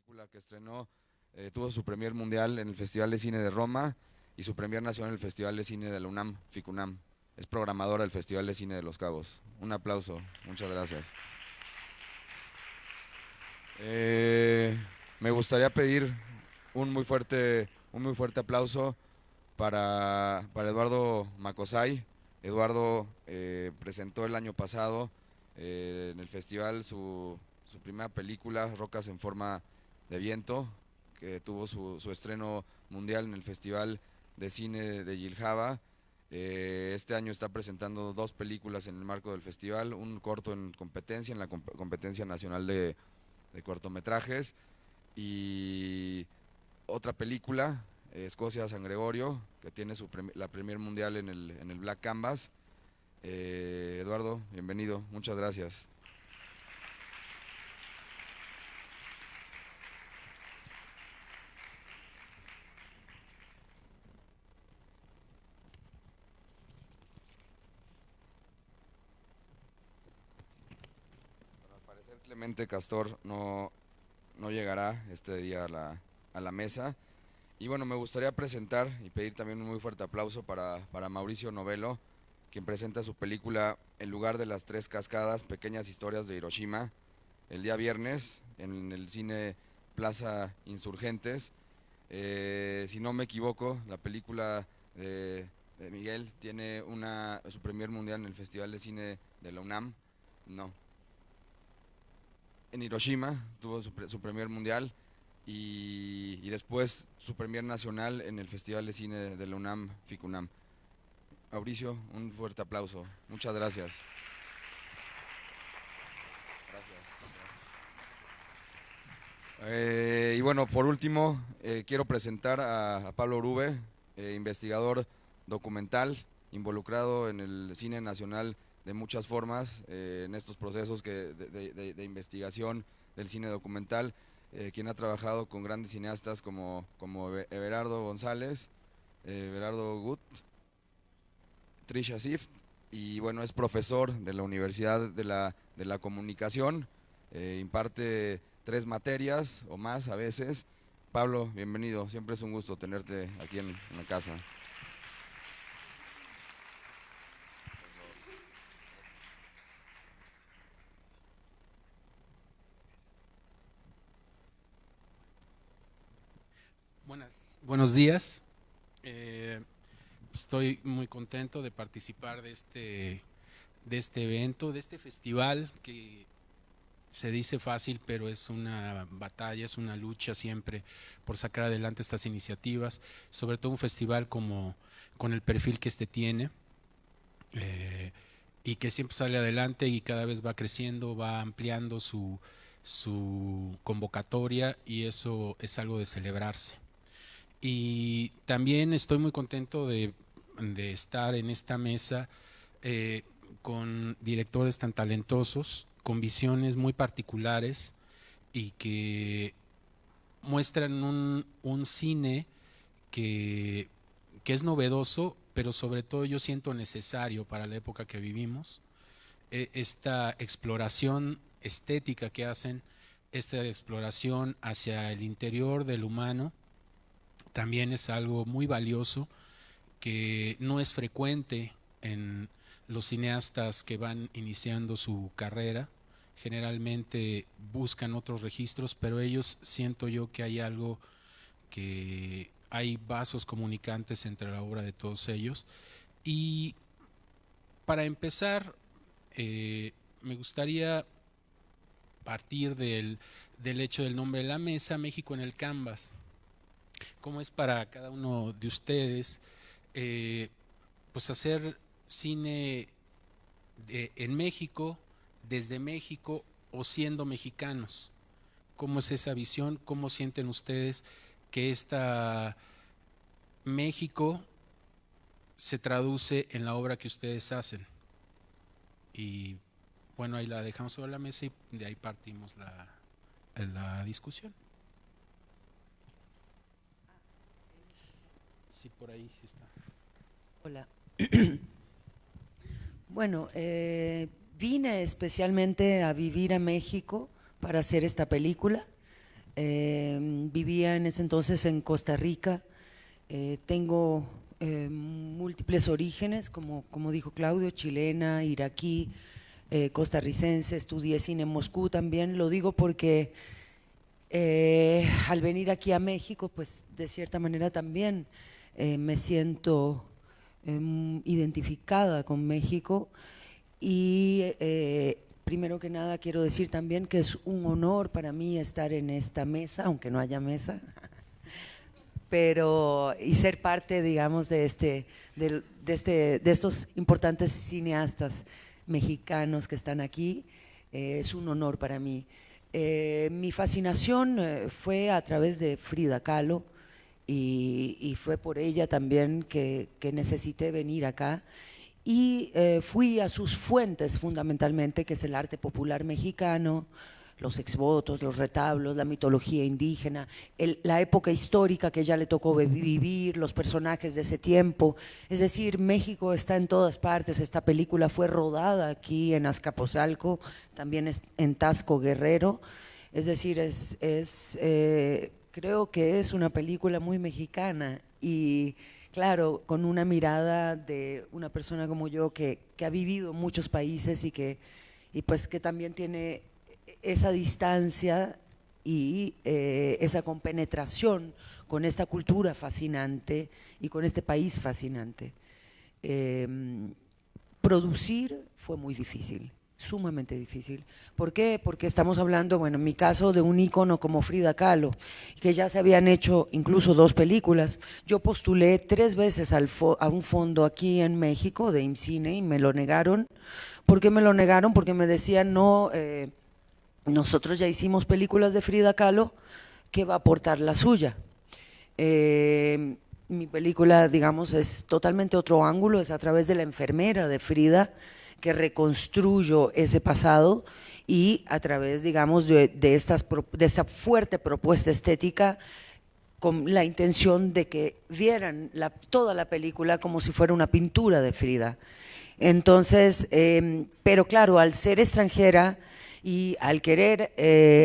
película que estrenó, tuvo su premier mundial en el Festival de Cine de Roma y su premier nacional en el Festival de Cine de la UNAM, FICUNAM. Es programadora del Festival de Cine de Los Cabos. Un aplauso, muchas gracias. Me gustaría pedir un muy fuerte aplauso para Eduardo Macosay. Eduardo presentó el año pasado en el festival su primera película, Rocas en forma de viento, que tuvo su estreno mundial en el Festival de Cine de Yilhava. Este año está presentando dos películas en el marco del festival, un corto en competencia, en la competencia nacional de cortometrajes, y otra película, Escocia San Gregorio, que tiene la premier mundial en el Black Canvas. Eduardo, bienvenido, muchas gracias. Al parecer Clemente Castor no llegará este día a la mesa. Y bueno, me gustaría presentar y pedir también un muy fuerte aplauso para Mauricio Novello, quien presenta su película El lugar de las tres cascadas, pequeñas historias de Hiroshima, el día viernes en el cine Plaza Insurgentes. Si no me equivoco, la película de Miguel tiene su premier mundial en el Festival de Cine de la UNAM. No, en Hiroshima tuvo su premier mundial y después su premier nacional en el Festival de Cine de la UNAM, FICUNAM. Mauricio, un fuerte aplauso. Muchas gracias. Gracias. Y bueno, por último, quiero presentar a Pablo Urube, investigador documental, involucrado en el cine nacional de muchas formas, en estos procesos de investigación del cine documental, quien ha trabajado con grandes cineastas como Everardo González, Everardo Gut, Trisha Sift, y bueno, es profesor de la Universidad de la Comunicación, imparte 3 materias o más a veces. Pablo, bienvenido, siempre es un gusto tenerte aquí en la casa. Buenos días. Estoy muy contento de participar de este evento, de este festival que se dice fácil, pero es una batalla, es una lucha siempre por sacar adelante estas iniciativas, sobre todo un festival con el perfil que este tiene, y que siempre sale adelante y cada vez va creciendo, va ampliando su convocatoria, y eso es algo de celebrarse. Y también estoy muy contento de estar en esta mesa con directores tan talentosos, con visiones muy particulares y que muestran un cine que, que es novedoso, pero sobre todo yo siento necesario para la época que vivimos. Esta exploración estética que hacen, esta exploración hacia el interior del humano, también es algo muy valioso que no es frecuente en los cineastas que van iniciando su carrera. Generalmente buscan otros registros, pero ellos, siento yo que hay algo, que hay vasos comunicantes entre la obra de todos ellos. Y para empezar, me gustaría partir del hecho del nombre de la mesa, México en el Canvas. ¿Cómo es para cada uno de ustedes pues hacer cine en México, desde México o siendo mexicanos? ¿Cómo es esa visión? ¿Cómo sienten ustedes que esta México se traduce en la obra que ustedes hacen? Y bueno, ahí la dejamos sobre la mesa y de ahí partimos la discusión. Sí, por ahí está. Hola. Bueno, vine especialmente a vivir a México para hacer esta película. Vivía en ese entonces en Costa Rica. Tengo múltiples orígenes, como dijo Claudio, chilena, iraquí, costarricense. Estudié cine en Moscú también. Lo digo porque al venir aquí a México, pues de cierta manera también me siento identificada con México. Y primero que nada quiero decir también que es un honor para mí estar en esta mesa, aunque no haya mesa, pero y ser parte, digamos, de estos importantes cineastas mexicanos que están aquí. Es un honor para mí. Mi fascinación fue a través de Frida Kahlo, y fue por ella también que necesité venir acá. Y fui a sus fuentes fundamentalmente, que es el arte popular mexicano, los exvotos, los retablos, la mitología indígena, la época histórica que ya le tocó vivir, los personajes de ese tiempo. Es decir, México está en todas partes. Esta película fue rodada aquí en Azcapotzalco, también en Taxco, Guerrero. Es decir, creo que es una película muy mexicana y claro, con una mirada de una persona como yo que ha vivido en muchos países y pues que también tiene esa distancia y esa compenetración con esta cultura fascinante y con este país fascinante. Producir fue muy difícil, sumamente difícil. ¿Por qué? Porque estamos hablando, bueno, en mi caso, de un ícono como Frida Kahlo, que ya se habían hecho incluso 2 películas. Yo postulé 3 veces a un fondo aquí en México de IMCINE y me lo negaron. ¿Por qué me lo negaron? Porque me decían, no, nosotros ya hicimos películas de Frida Kahlo, ¿qué va a aportar la suya? Mi película, digamos, es totalmente otro ángulo, es a través de la enfermera de Frida, que reconstruyo ese pasado, y a través, digamos, de esa fuerte propuesta estética, con la intención de que vieran toda la película como si fuera una pintura de Frida. Entonces, pero claro, al ser extranjera y al querer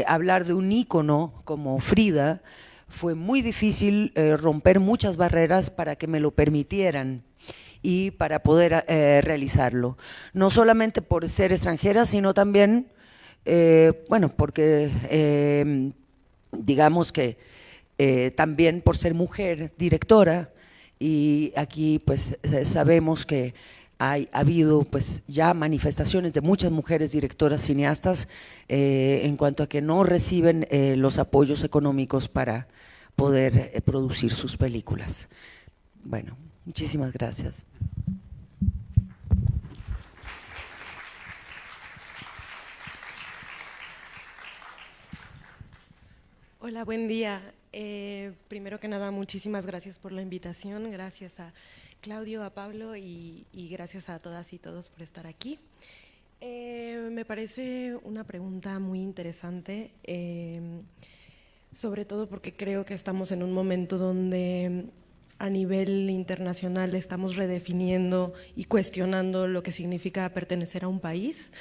hablar de un ícono como Frida, fue muy difícil romper muchas barreras para que me lo permitieran y para poder realizarlo. No solamente por ser extranjera, sino también, bueno, porque digamos que también por ser mujer directora, y aquí pues sabemos que ha habido pues ya manifestaciones de muchas mujeres directoras cineastas en cuanto a que no reciben los apoyos económicos para poder producir sus películas. Bueno, muchísimas gracias. Hola, buen día. Primero que nada, muchísimas gracias por la invitación. Gracias a Claudio, a Pablo y gracias a todas y todos por estar aquí. Me parece una pregunta muy interesante, sobre todo porque creo que estamos en un momento donde a nivel internacional estamos redefiniendo y cuestionando lo que significa pertenecer a un país.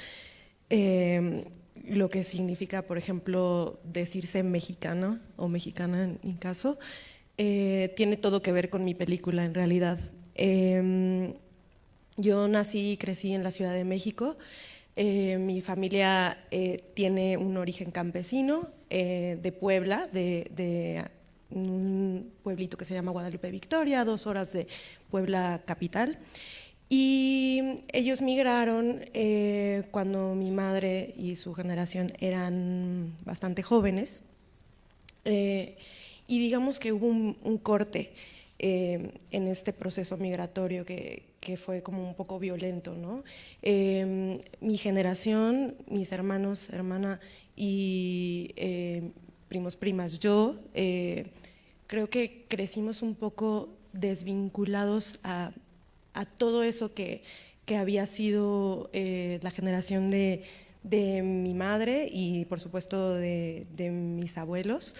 Lo que significa, por ejemplo, decirse mexicano o mexicana en mi caso, tiene todo que ver con mi película en realidad. Yo nací y crecí en la Ciudad de México. Mi familia tiene un origen campesino de Puebla, de un pueblito que se llama Guadalupe Victoria, 2 horas de Puebla capital. Y ellos migraron cuando mi madre y su generación eran bastante jóvenes, y digamos que hubo un corte en este proceso migratorio que fue como un poco violento, ¿no? Mi generación, mis hermanos, hermana y primos, primas, yo creo que crecimos un poco desvinculados a todo eso que había sido la generación de mi madre y por supuesto de mis abuelos,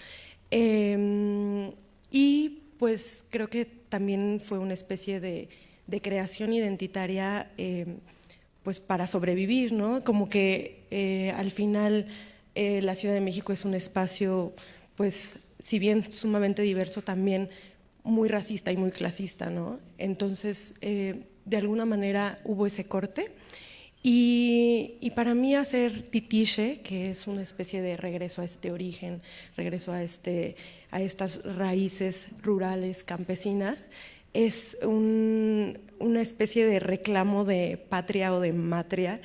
y pues creo que también fue una especie de creación identitaria pues para sobrevivir, ¿no? Como que al final la Ciudad de México es un espacio pues si bien sumamente diverso, también muy racista y muy clasista, ¿no? Entonces, de alguna manera hubo ese corte. Y para mí hacer Titiche, que es una especie de regreso a este origen, regreso a estas raíces rurales, campesinas, es una especie de reclamo de patria o de matria.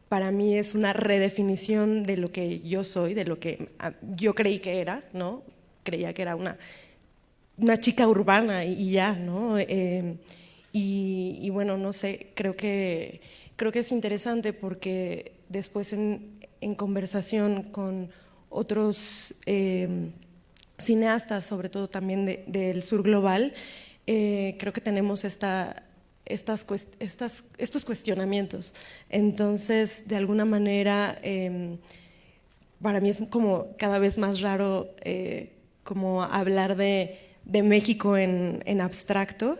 Para mí es una redefinición de lo que yo soy, de lo que yo creí que era, ¿no? Creía que era una chica urbana y ya, ¿no? Y bueno, no sé, creo que es interesante porque después en conversación con otros cineastas, sobre todo también del sur global, creo que tenemos estos cuestionamientos. Entonces, de alguna manera, para mí es como cada vez más raro como hablar de México en abstracto.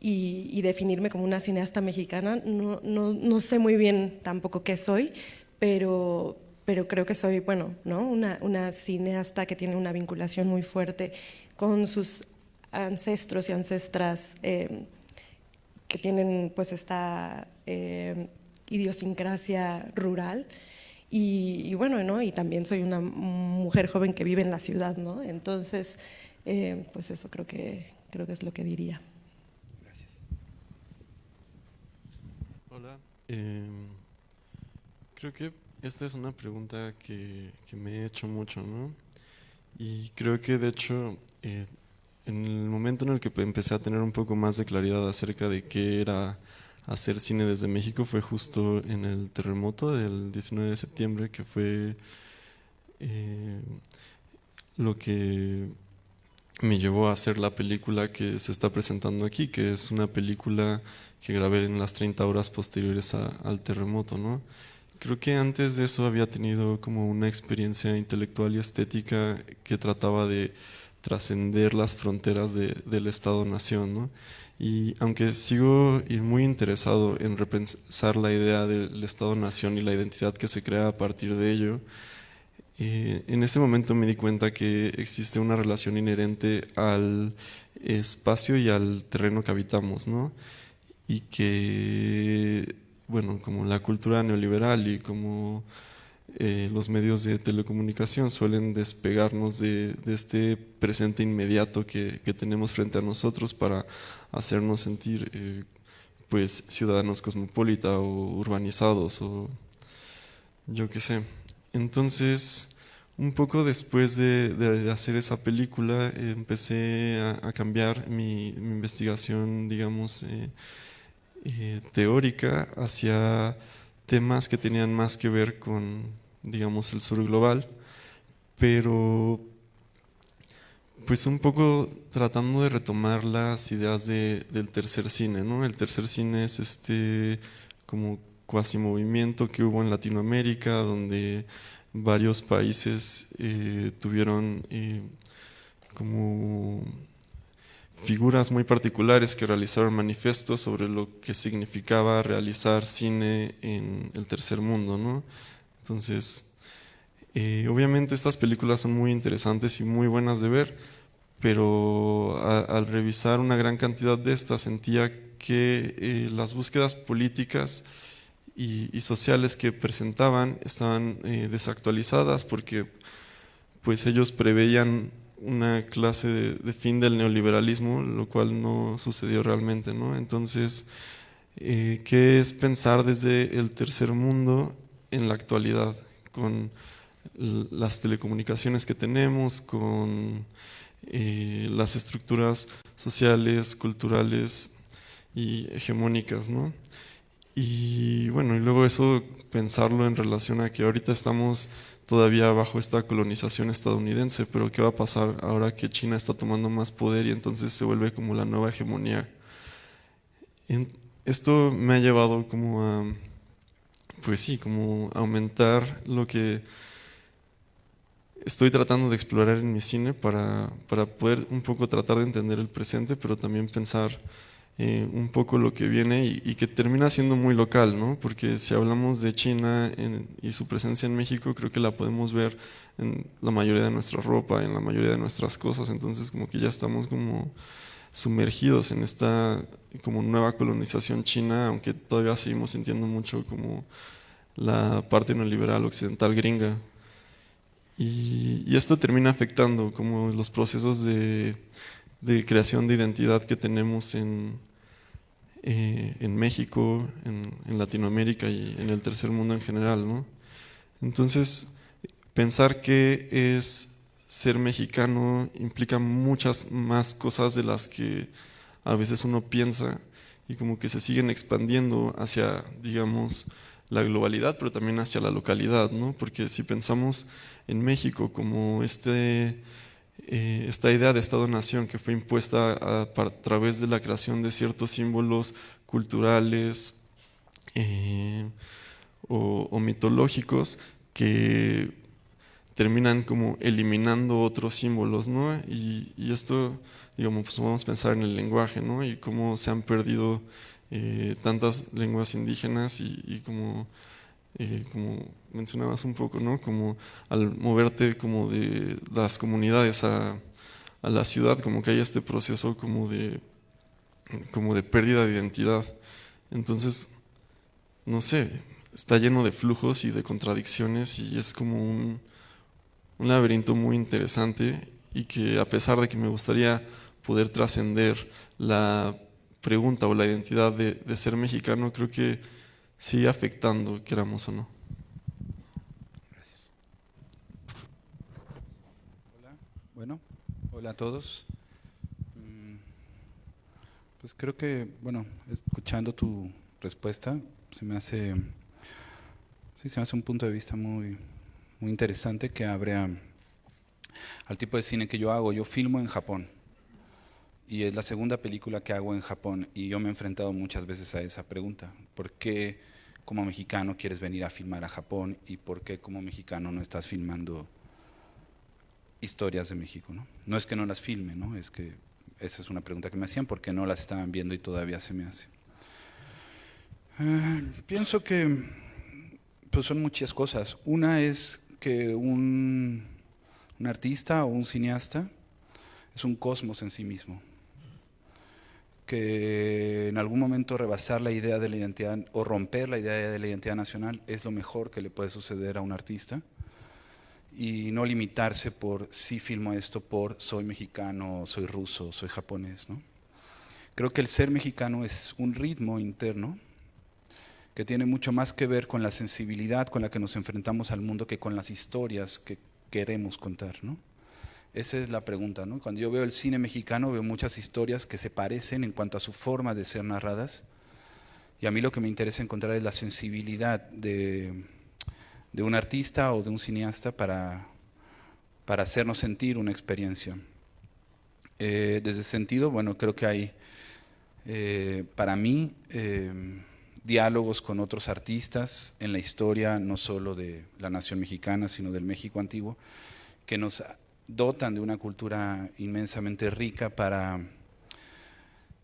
Y definirme como una cineasta mexicana. No sé muy bien tampoco qué soy, pero creo que soy, bueno, ¿no? una cineasta que tiene una vinculación muy fuerte con sus ancestros y ancestras que tienen pues esta idiosincrasia rural. Y bueno, ¿no? Y también soy una mujer joven que vive en la ciudad, ¿no? Entonces, pues eso creo que es lo que diría. Gracias. Hola. Creo que esta es una pregunta que me he hecho mucho, ¿no? Y creo que de hecho, en el momento en el que empecé a tener un poco más de claridad acerca de qué era hacer cine desde México fue justo en el terremoto del 19 de septiembre, que fue lo que me llevó a hacer la película que se está presentando aquí, que es una película que grabé en las 30 horas posteriores al terremoto, ¿no? Creo que antes de eso había tenido como una experiencia intelectual y estética que trataba de trascender las fronteras del Estado-Nación, ¿no? Y aunque sigo muy interesado en repensar la idea del Estado-Nación y la identidad que se crea a partir de ello, en ese momento me di cuenta que existe una relación inherente al espacio y al terreno que habitamos, ¿no? Y que, bueno, como la cultura neoliberal y como los medios de telecomunicación suelen despegarnos de este presente inmediato que tenemos frente a nosotros para hacernos sentir pues ciudadanos cosmopolitas o urbanizados o yo qué sé. Entonces, un poco después de hacer esa película, empecé a cambiar mi investigación, digamos, teórica hacia temas que tenían más que ver con, digamos, el sur global, pero pues un poco tratando de retomar las ideas del tercer cine, ¿no? El tercer cine es como cuasi movimiento que hubo en Latinoamérica, donde varios países tuvieron como figuras muy particulares que realizaron manifiestos sobre lo que significaba realizar cine en el tercer mundo, ¿no? Entonces, obviamente estas películas son muy interesantes y muy buenas de ver, pero al revisar una gran cantidad de estas sentía que las búsquedas políticas y sociales que presentaban estaban desactualizadas porque pues ellos preveían una clase de fin del neoliberalismo, lo cual no sucedió realmente, ¿no? Entonces, ¿qué es pensar desde el tercer mundo en la actualidad? Con las telecomunicaciones que tenemos, con las estructuras sociales, culturales y hegemónicas, ¿no? Y bueno, y luego eso pensarlo en relación a que ahorita estamos todavía bajo esta colonización estadounidense, pero ¿qué va a pasar ahora que China está tomando más poder y entonces se vuelve como la nueva hegemonía? Esto me ha llevado como a, pues sí, como a aumentar lo que estoy tratando de explorar en mi cine para poder un poco tratar de entender el presente, pero también pensar un poco lo que viene y que termina siendo muy local, ¿no? Porque si hablamos de China y su presencia en México, creo que la podemos ver en la mayoría de nuestra ropa, en la mayoría de nuestras cosas, entonces como que ya estamos como sumergidos en esta como nueva colonización china, aunque todavía seguimos sintiendo mucho como la parte neoliberal occidental gringa. Y esto termina afectando como los procesos de creación de identidad que tenemos en México, en Latinoamérica y en el tercer mundo en general, ¿no? Entonces, pensar que es ser mexicano implica muchas más cosas de las que a veces uno piensa y como que se siguen expandiendo hacia, digamos, la globalidad, pero también hacia la localidad, ¿no? Porque si pensamos en México como esta idea de Estado-Nación que fue impuesta a través de la creación de ciertos símbolos culturales o mitológicos que terminan como eliminando otros símbolos, ¿no? Y esto, digamos, pues vamos a pensar en el lenguaje, ¿no? Y cómo se han perdido tantas lenguas indígenas y como mencionabas un poco, ¿no? Como al moverte como de las comunidades a la ciudad, como que hay este proceso como de pérdida de identidad. Entonces, no sé, está lleno de flujos y de contradicciones y es como un laberinto muy interesante y que a pesar de que me gustaría poder trascender la pregunta o la identidad de ser mexicano, creo que sigue afectando, queramos o no. Gracias. Hola, bueno, hola a todos. Pues creo que, bueno, escuchando tu respuesta, se me hace un punto de vista muy interesante que abre al tipo de cine que yo hago. Yo filmo en Japón y es la segunda película que hago en Japón y yo me he enfrentado muchas veces a esa pregunta. ¿Por qué como mexicano quieres venir a filmar a Japón y por qué como mexicano no estás filmando historias de México, ¿no? No es que no las filme, ¿no? Es que esa es una pregunta que me hacían, ¿por qué no las estaban viendo y todavía se me hace? Pienso que pues son muchas cosas. Una es que un artista o un cineasta es un cosmos en sí mismo, que en algún momento rebasar la idea de la identidad o romper la idea de la identidad nacional es lo mejor que le puede suceder a un artista y no limitarse por si filmo esto por soy mexicano, soy ruso, soy japonés, ¿no? Creo que el ser mexicano es un ritmo interno que tiene mucho más que ver con la sensibilidad con la que nos enfrentamos al mundo que con las historias que queremos contar, ¿no? Esa es la pregunta, ¿no? Cuando yo veo el cine mexicano veo muchas historias que se parecen en cuanto a su forma de ser narradas y a mí lo que me interesa encontrar es la sensibilidad de un artista o de un cineasta para hacernos sentir una experiencia. Desde ese sentido, bueno, creo que hay para mí diálogos con otros artistas en la historia, no solo de la nación mexicana, sino del México antiguo, que nos dotan de una cultura inmensamente rica para,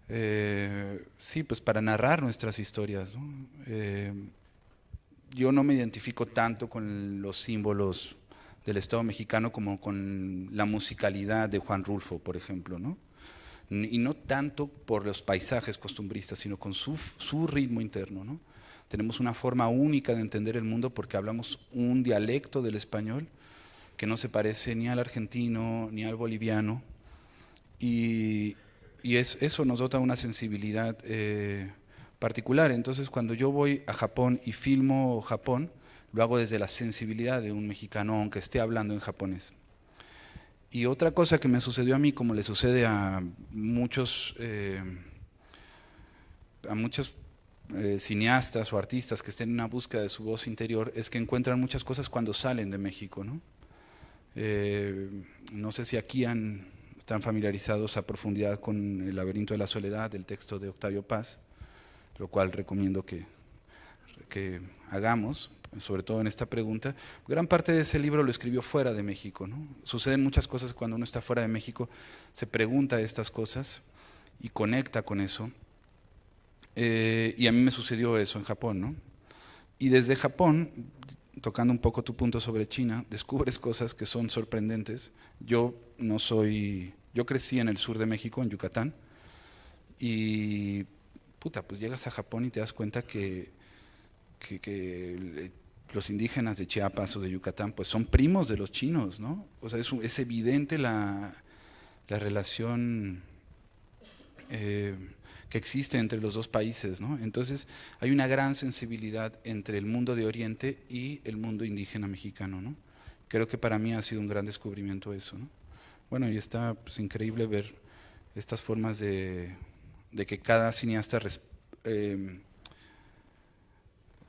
pues para narrar nuestras historias, ¿no? Yo no me identifico tanto con los símbolos del Estado mexicano como con la musicalidad de Juan Rulfo, por ejemplo, ¿no? Y no tanto por los paisajes costumbristas, sino con su ritmo interno, ¿no? Tenemos una forma única de entender el mundo porque hablamos un dialecto del español que no se parece ni al argentino ni al boliviano y eso nos dota una sensibilidad particular. Entonces cuando yo voy a Japón y filmo Japón, lo hago desde la sensibilidad de un mexicano aunque esté hablando en japonés. Y otra cosa que me sucedió a mí, como le sucede a muchos cineastas o artistas que estén en una búsqueda de su voz interior, es que encuentran muchas cosas cuando salen de México, ¿no? No sé si aquí están familiarizados a profundidad con El laberinto de la soledad, del texto de Octavio Paz, lo cual recomiendo que hagamos, sobre todo en esta pregunta. Gran parte de ese libro lo escribió fuera de México, ¿no? Suceden muchas cosas cuando uno está fuera de México, se pregunta estas cosas y conecta con eso. Y a mí me sucedió eso en Japón, ¿no? Y desde Japón, tocando un poco tu punto sobre China, descubres cosas que son sorprendentes. Yo crecí en el sur de México, en Yucatán, y puta, pues llegas a Japón y te das cuenta que los indígenas de Chiapas o de Yucatán pues son primos de los chinos, ¿no? O sea, es evidente la relación que existe entre los dos países, ¿no? Entonces hay una gran sensibilidad entre el mundo de Oriente y el mundo indígena mexicano, ¿no? Creo que para mí ha sido un gran descubrimiento eso, ¿no? Bueno, y está pues, increíble ver estas formas de que cada cineasta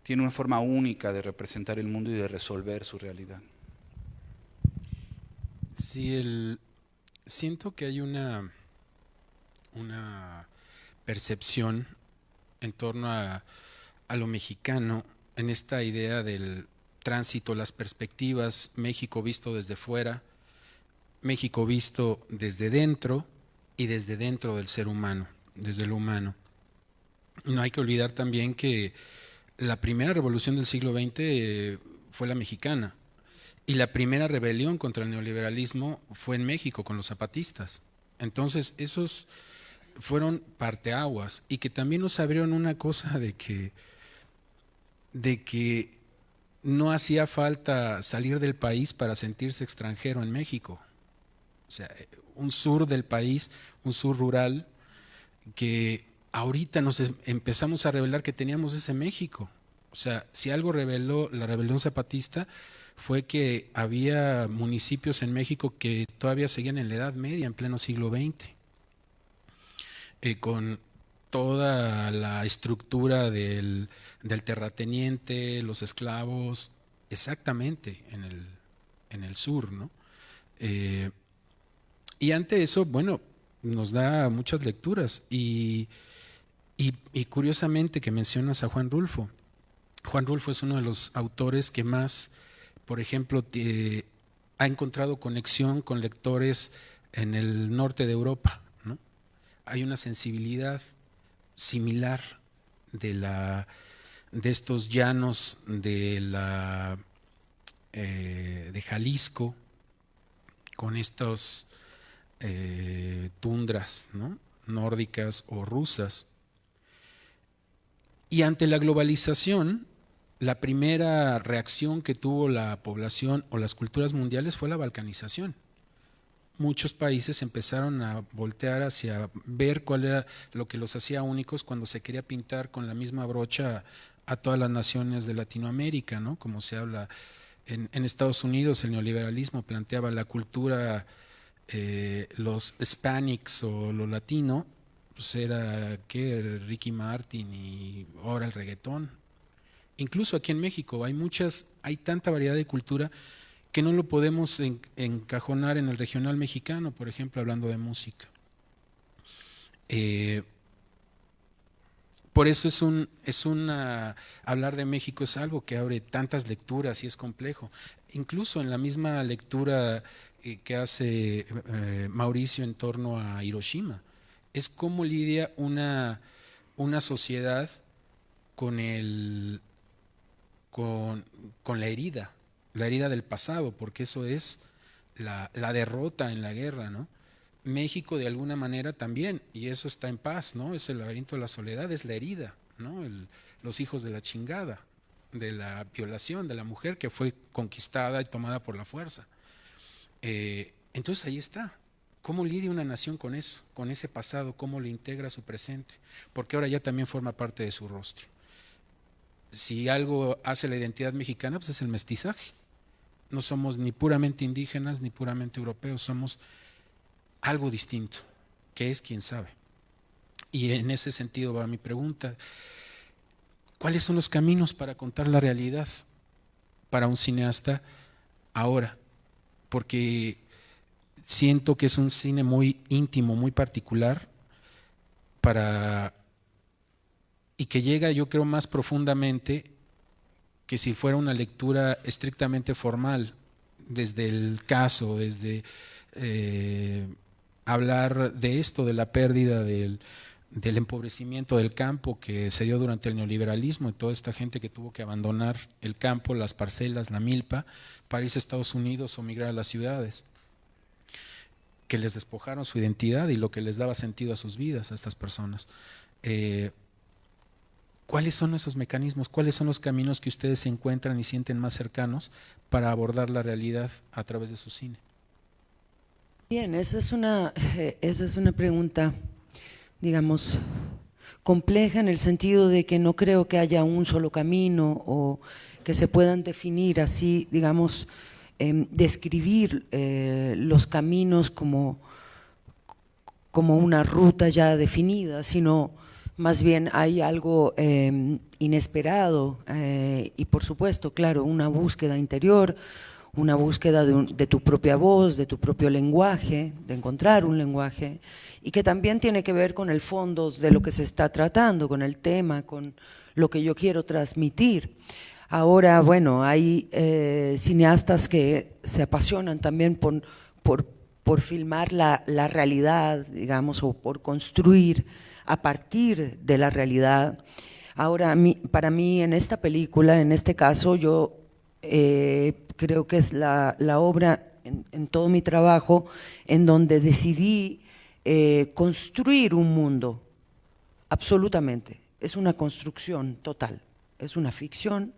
tiene una forma única de representar el mundo y de resolver su realidad. Sí, siento que hay una percepción en torno a lo mexicano, en esta idea del tránsito, las perspectivas, México visto desde fuera, México visto desde dentro y desde dentro del ser humano, desde lo humano. No hay que olvidar también que la primera revolución del siglo XX fue la mexicana y la primera rebelión contra el neoliberalismo fue en México con los zapatistas. Entonces esos fueron parteaguas y que también nos abrieron una cosa de que no hacía falta salir del país para sentirse extranjero en México. O sea, un sur del país, un sur rural, que ahorita nos empezamos a revelar que teníamos ese México. O sea, si algo reveló la rebelión zapatista fue que había municipios en México que todavía seguían en la Edad Media, en pleno siglo XX, con toda la estructura del terrateniente, los esclavos, exactamente en el sur, ¿no? Y ante eso, bueno, nos da muchas lecturas y curiosamente que mencionas a Juan Rulfo. Juan Rulfo es uno de los autores que más, por ejemplo, ha encontrado conexión con lectores en el norte de Europa, ¿no? Hay una sensibilidad similar de estos llanos de Jalisco, con estos tundras, ¿no? Nórdicas o rusas. Y ante la globalización, la primera reacción que tuvo la población o las culturas mundiales fue la balcanización. Muchos países empezaron a voltear hacia ver cuál era lo que los hacía únicos cuando se quería pintar con la misma brocha a todas las naciones de Latinoamérica, ¿no? Como se habla en Estados Unidos, el neoliberalismo planteaba la cultura, los hispanics o lo latino, pues era que Ricky Martin y ahora el reggaetón. Incluso aquí en México hay tanta variedad de cultura que no lo podemos encajonar en el regional mexicano, por ejemplo, hablando de música. Por eso hablar de México es algo que abre tantas lecturas y es complejo. Incluso en la misma lectura que hace Mauricio en torno a Hiroshima, es cómo lidia una sociedad con la herida del pasado, porque eso es la derrota en la guerra, ¿no? México de alguna manera también, y eso está en paz, ¿no? Es el laberinto de la soledad, es la herida, ¿no? Los hijos de la chingada, de la violación de la mujer que fue conquistada y tomada por la fuerza. Entonces ahí está. ¿Cómo lidia una nación con eso, con ese pasado? ¿Cómo lo integra a su presente? Porque ahora ya también forma parte de su rostro. Si algo hace la identidad mexicana, pues es el mestizaje. No somos ni puramente indígenas ni puramente europeos, somos algo distinto, que es quién sabe. Y en ese sentido va mi pregunta. ¿Cuáles son los caminos para contar la realidad para un cineasta ahora? Porque siento que es un cine muy íntimo, muy particular, y que llega, yo creo, más profundamente que si fuera una lectura estrictamente formal, desde el caso, desde hablar de esto, de la pérdida del empobrecimiento del campo que se dio durante el neoliberalismo y toda esta gente que tuvo que abandonar el campo, las parcelas, la milpa, para irse a Estados Unidos o migrar a las ciudades, que les despojaron su identidad y lo que les daba sentido a sus vidas a estas personas. ¿Cuáles son esos mecanismos? ¿Cuáles son los caminos que ustedes encuentran y sienten más cercanos para abordar la realidad a través de su cine? Bien, esa es una pregunta, digamos, compleja en el sentido de que no creo que haya un solo camino o que se puedan definir así, digamos, describir los caminos como una ruta ya definida, sino más bien hay algo inesperado y por supuesto, claro, una búsqueda interior, una búsqueda de tu propia voz, de tu propio lenguaje, de encontrar un lenguaje, y que también tiene que ver con el fondo de lo que se está tratando, con el tema, con lo que yo quiero transmitir. Ahora, bueno, hay cineastas que se apasionan también por filmar la realidad, digamos, o por construir a partir de la realidad. Ahora, para mí, en esta película, en este caso, yo creo que es la obra en todo mi trabajo en donde decidí construir un mundo, absolutamente. Es una construcción total, es una ficción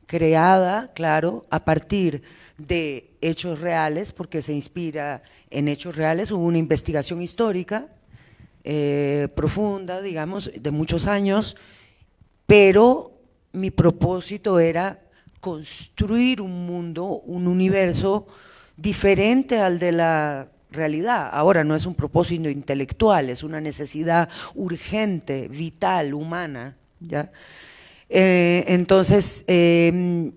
creada, claro, a partir de hechos reales, porque se inspira en hechos reales. Hubo una investigación histórica profunda, digamos, de muchos años, pero mi propósito era construir un mundo, un universo diferente al de la realidad. Ahora no es un propósito intelectual, es una necesidad urgente, vital, humana, ¿ya? Entonces, y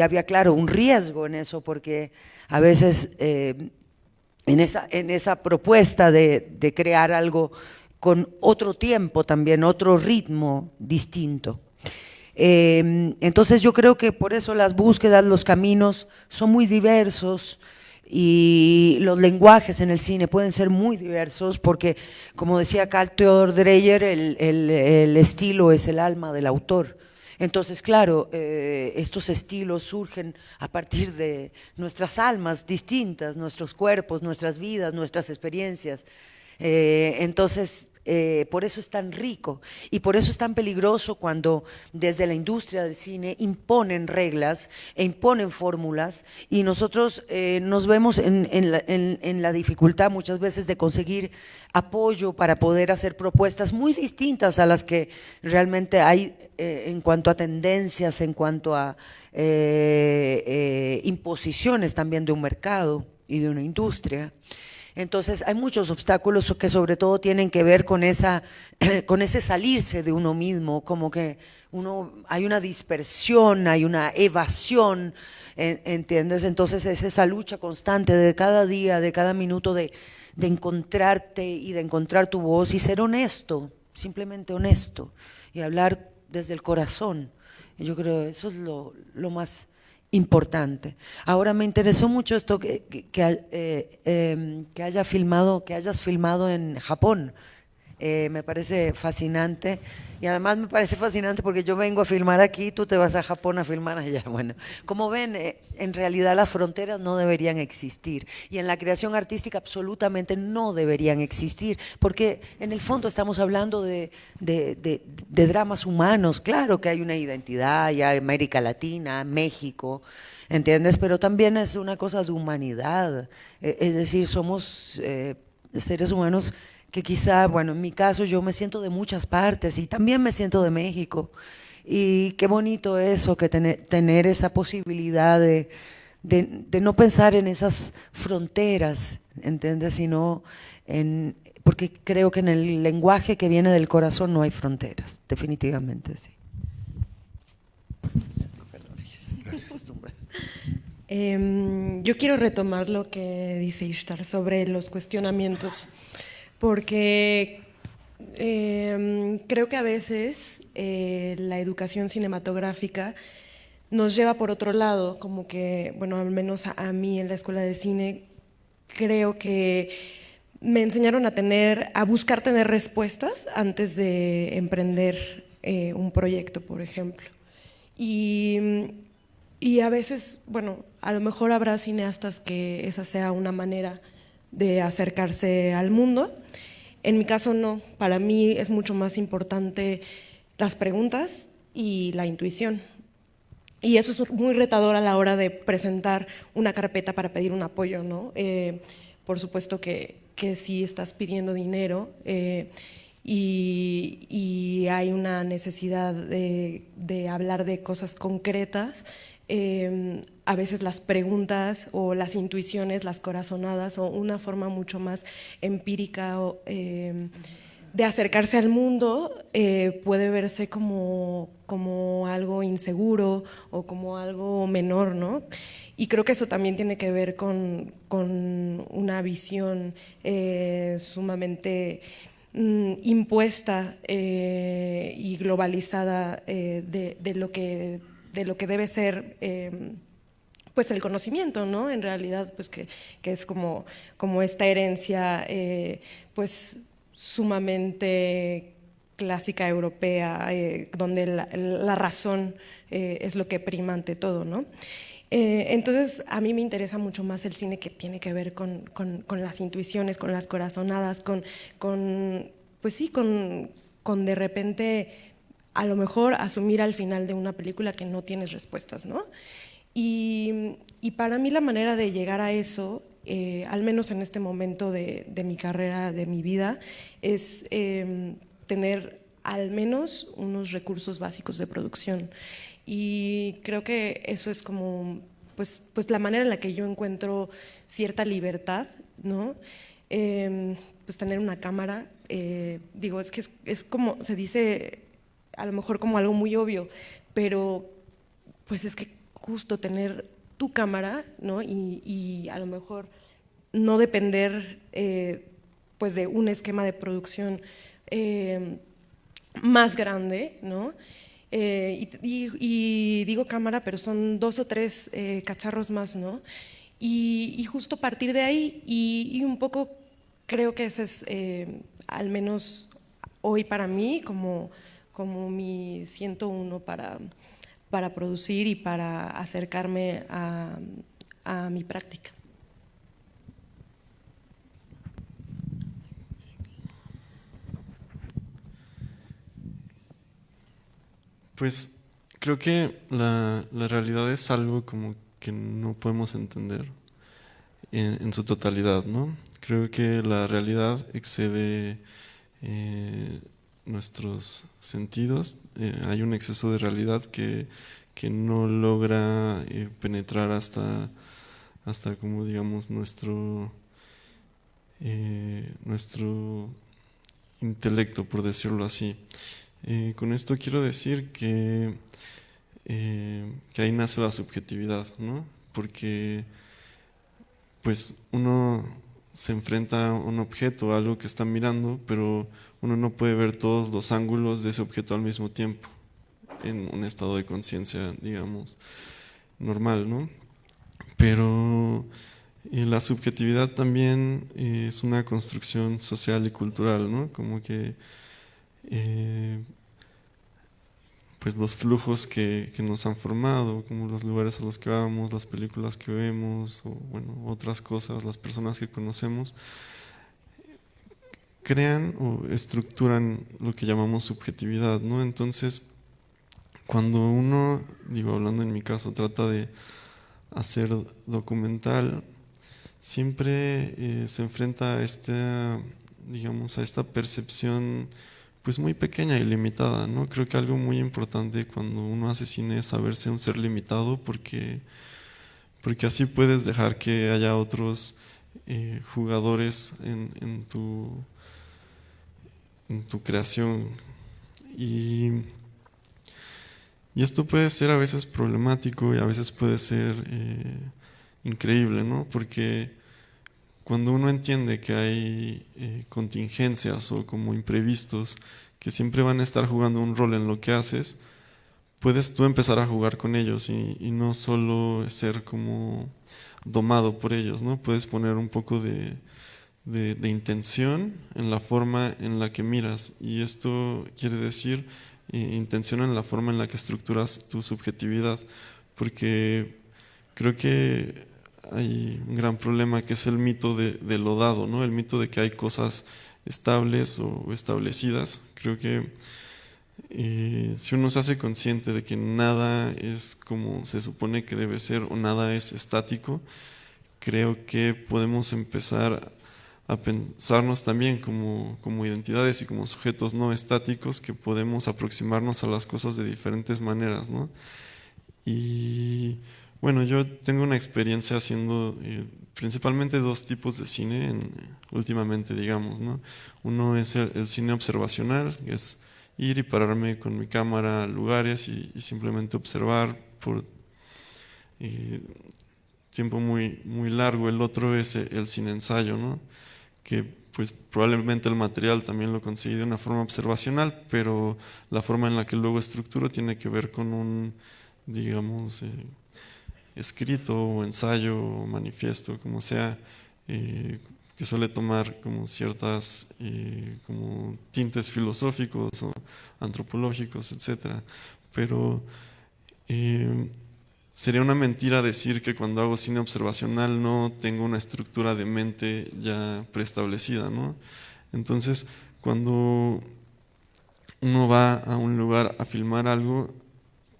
había, claro, un riesgo en eso, porque a veces en esa propuesta de crear algo con otro tiempo también, otro ritmo distinto. Entonces yo creo que por eso las búsquedas, los caminos son muy diversos y los lenguajes en el cine pueden ser muy diversos porque, como decía Carl Theodor Dreyer, el estilo es el alma del autor. Entonces, claro, estos estilos surgen a partir de nuestras almas distintas, nuestros cuerpos, nuestras vidas, nuestras experiencias. Entonces, por eso es tan rico y por eso es tan peligroso cuando desde la industria del cine imponen reglas e imponen fórmulas y nosotros nos vemos en la dificultad muchas veces de conseguir apoyo para poder hacer propuestas muy distintas a las que realmente hay en cuanto a tendencias, en cuanto a imposiciones también de un mercado y de una industria. Entonces hay muchos obstáculos que sobre todo tienen que ver con ese salirse de uno mismo, como que hay una dispersión, hay una evasión, ¿entiendes? Entonces es esa lucha constante de cada día, de cada minuto de encontrarte y de encontrar tu voz y ser honesto, simplemente honesto y hablar desde el corazón. Yo creo que eso es lo más importante. Ahora me interesó mucho esto que hayas filmado en Japón. Me parece fascinante y además me parece fascinante porque yo vengo a filmar aquí, tú te vas a Japón a filmar allá. Bueno, como ven, en realidad las fronteras no deberían existir y en la creación artística absolutamente no deberían existir porque en el fondo estamos hablando de dramas humanos. Claro que hay una identidad, ya América Latina, México, ¿entiendes? Pero también es una cosa de humanidad, es decir, somos seres humanos que quizá, bueno, en mi caso yo me siento de muchas partes y también me siento de México y qué bonito eso, que tener esa posibilidad de no pensar en esas fronteras, ¿entiendes? Sino porque creo que en el lenguaje que viene del corazón no hay fronteras, definitivamente, sí. Yo quiero retomar lo que dice Ishtar sobre los cuestionamientos, porque creo que a veces la educación cinematográfica nos lleva por otro lado, como que, bueno, al menos a mí en la escuela de cine, creo que me enseñaron a buscar tener respuestas antes de emprender un proyecto, por ejemplo. Y a veces, bueno, a lo mejor habrá cineastas que esa sea una manera de acercarse al mundo. En mi caso no, para mí es mucho más importante las preguntas y la intuición. Y eso es muy retador a la hora de presentar una carpeta para pedir un apoyo, ¿no? Por supuesto que si estás pidiendo dinero y hay una necesidad de hablar de cosas concretas, a veces las preguntas o las intuiciones, las corazonadas o una forma mucho más empírica de acercarse al mundo puede verse como algo inseguro o como algo menor, ¿no? Y creo que eso también tiene que ver con una visión sumamente impuesta y globalizada de lo que debe ser pues el conocimiento, ¿no? En realidad, pues que es como esta herencia pues sumamente clásica europea, donde la razón es lo que prima ante todo, ¿no? Entonces a mí me interesa mucho más el cine que tiene que ver con las intuiciones, con las corazonadas, pues sí, con de repente a lo mejor asumir al final de una película que no tienes respuestas, ¿no? Y para mí la manera de llegar a eso, al menos en este momento de mi carrera, de mi vida, es tener al menos unos recursos básicos de producción. Y creo que eso es como pues la manera en la que yo encuentro cierta libertad, ¿no? Pues tener una cámara, digo, es que es como, se dice a lo mejor como algo muy obvio, pero pues es que justo tener tu cámara, ¿no? Y a lo mejor no depender pues de un esquema de producción más grande, ¿no? Y digo cámara, pero son 2 o 3 cacharros más, ¿no? Y justo partir de ahí y un poco creo que ese es al menos hoy para mí como mi 101 para producir y para acercarme a mi práctica. Pues creo que la realidad es algo como que no podemos entender en su totalidad, ¿no? Creo que la realidad excede nuestros sentidos. Hay un exceso de realidad que no logra penetrar hasta como digamos nuestro intelecto, por decirlo así. Con esto quiero decir que ahí nace la subjetividad, ¿no? Porque pues uno se enfrenta a un objeto, a algo que está mirando, pero uno no puede ver todos los ángulos de ese objeto al mismo tiempo, en un estado de conciencia, digamos, normal, ¿no? Pero la subjetividad también es una construcción social y cultural, ¿no? Como que pues los flujos que nos han formado, como los lugares a los que vamos, las películas que vemos, o bueno, otras cosas, las personas que conocemos, crean o estructuran lo que llamamos subjetividad, ¿no? Entonces, cuando uno, digo, hablando en mi caso, trata de hacer documental, siempre se enfrenta a digamos, a esta percepción pues muy pequeña y limitada, ¿no? Creo que algo muy importante cuando uno hace cine es saberse un ser limitado porque así puedes dejar que haya otros jugadores en tu creación y esto puede ser a veces problemático y a veces puede ser increíble, ¿no? Porque cuando uno entiende que hay contingencias o como imprevistos que siempre van a estar jugando un rol en lo que haces, puedes tú empezar a jugar con ellos y no solo ser como domado por ellos, ¿no? Puedes poner un poco de de intención en la forma en la que miras, y esto quiere decir intención en la forma en la que estructuras tu subjetividad, porque creo que hay un gran problema que es el mito de lo dado, ¿no? El mito de que hay cosas estables o establecidas. Creo que si uno se hace consciente de que nada es como se supone que debe ser o nada es estático, creo que podemos empezar a pensarnos también como identidades y como sujetos no estáticos, que podemos aproximarnos a las cosas de diferentes maneras, ¿no? Y bueno, yo tengo una experiencia haciendo principalmente dos tipos de cine últimamente, digamos, ¿no? Uno es el cine observacional, que es ir y pararme con mi cámara a lugares y simplemente observar por tiempo muy, muy largo. El otro es el cine ensayo, ¿no? Que pues probablemente el material también lo conseguí de una forma observacional, pero la forma en la que luego estructuro tiene que ver con un, digamos, escrito o ensayo o manifiesto, como sea, que suele tomar como ciertas como tintes filosóficos o antropológicos, etcétera. Pero sería una mentira decir que cuando hago cine observacional no tengo una estructura de mente ya preestablecida, ¿no? Entonces, cuando uno va a un lugar a filmar algo,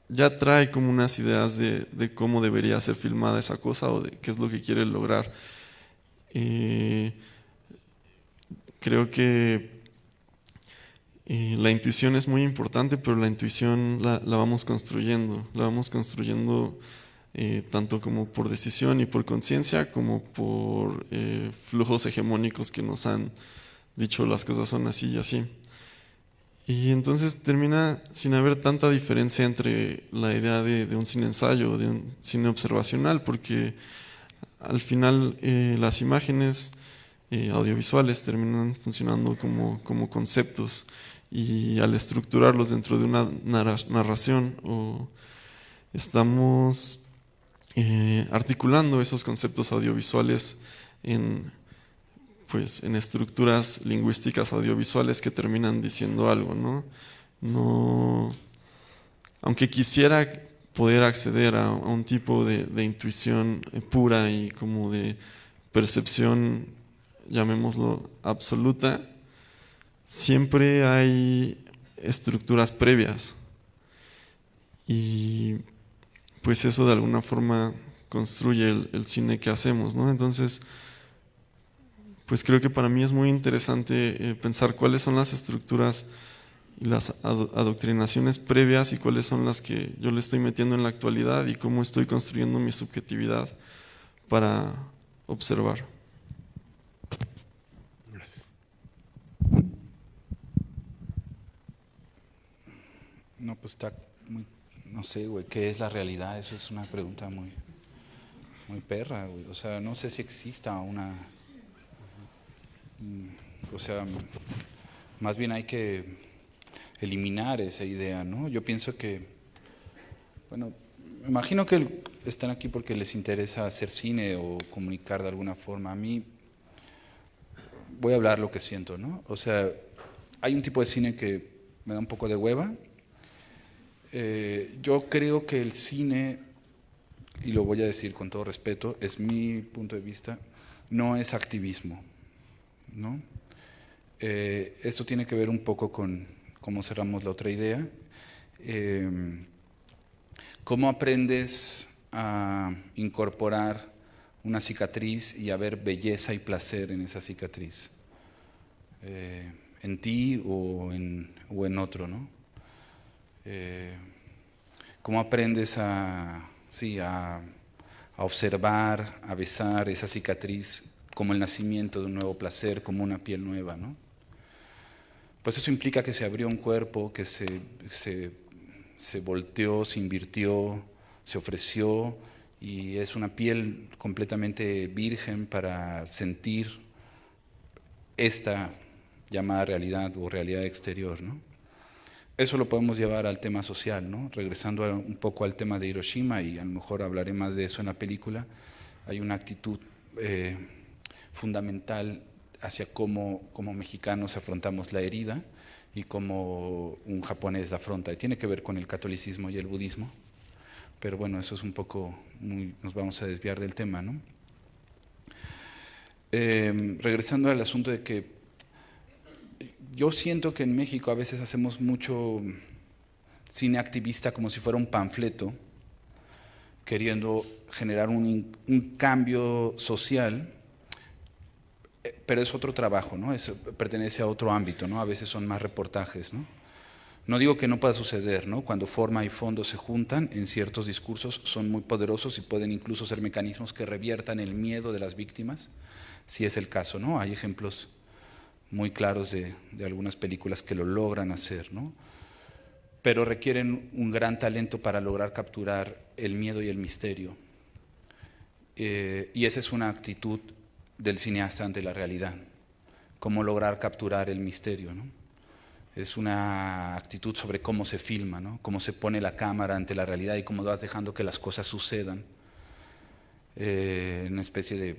ya trae como unas ideas de cómo debería ser filmada esa cosa o de qué es lo que quiere lograr. Creo que la intuición es muy importante, pero la intuición la vamos construyendo tanto como por decisión y por conciencia, como por flujos hegemónicos que nos han dicho las cosas son así y así. Y entonces termina sin haber tanta diferencia entre la idea de un cine ensayo o de un cine observacional, porque al final las imágenes audiovisuales terminan funcionando como conceptos, y al estructurarlos dentro de una narración estamos articulando esos conceptos audiovisuales en estructuras lingüísticas audiovisuales que terminan diciendo algo, ¿no? Aunque quisiera poder acceder a un tipo de intuición pura y como de percepción, llamémoslo, absoluta, siempre hay estructuras previas, y pues eso de alguna forma construye el cine que hacemos, ¿no? Entonces, pues creo que para mí es muy interesante pensar cuáles son las estructuras y las adoctrinaciones previas y cuáles son las que yo le estoy metiendo en la actualidad y cómo estoy construyendo mi subjetividad para observar. Gracias. No, pues está muy, no sé, güey, ¿qué es la realidad? Eso es una pregunta muy, muy perra, güey. O sea, no sé si exista una, o sea, más bien hay que eliminar esa idea, ¿no? Yo pienso que, bueno, me imagino que están aquí porque les interesa hacer cine o comunicar de alguna forma. A mí, voy a hablar lo que siento, ¿no? O sea, hay un tipo de cine que me da un poco de hueva. Yo creo que el cine, y lo voy a decir con todo respeto, es mi punto de vista, no es activismo, ¿no? Esto tiene que ver un poco con cómo cerramos la otra idea. ¿Cómo aprendes a incorporar una cicatriz y a ver belleza y placer en esa cicatriz? En ti o en otro, ¿no? ¿Cómo aprendes a observar, a besar esa cicatriz como el nacimiento de un nuevo placer, como una piel nueva, ¿no? Pues eso implica que se abrió un cuerpo, que se volteó, se invirtió, se ofreció, y es una piel completamente virgen para sentir esta llamada realidad o realidad exterior, ¿no? Eso lo podemos llevar al tema social, ¿no? Regresando un poco al tema de Hiroshima, y a lo mejor hablaré más de eso en la película. Hay una actitud fundamental hacia cómo como mexicanos afrontamos la herida y cómo un japonés la afronta. Y tiene que ver con el catolicismo y el budismo. Pero bueno, eso es un poco, nos vamos a desviar del tema, ¿no? Regresando al asunto de que yo siento que en México a veces hacemos mucho cine activista como si fuera un panfleto, queriendo generar un cambio social, pero es otro trabajo, ¿no? Pertenece a otro ámbito, ¿no? A veces son más reportajes, ¿no? No digo que no pueda suceder, ¿no? Cuando forma y fondo se juntan en ciertos discursos, son muy poderosos y pueden incluso ser mecanismos que reviertan el miedo de las víctimas, si es el caso, ¿no? Hay ejemplos muy claros de algunas películas que lo logran hacer, ¿no? Pero requieren un gran talento para lograr capturar el miedo y el misterio. Y esa es una actitud del cineasta ante la realidad, cómo lograr capturar el misterio, ¿no? Es una actitud sobre cómo se filma, ¿no? Cómo se pone la cámara ante la realidad y cómo vas dejando que las cosas sucedan. Una especie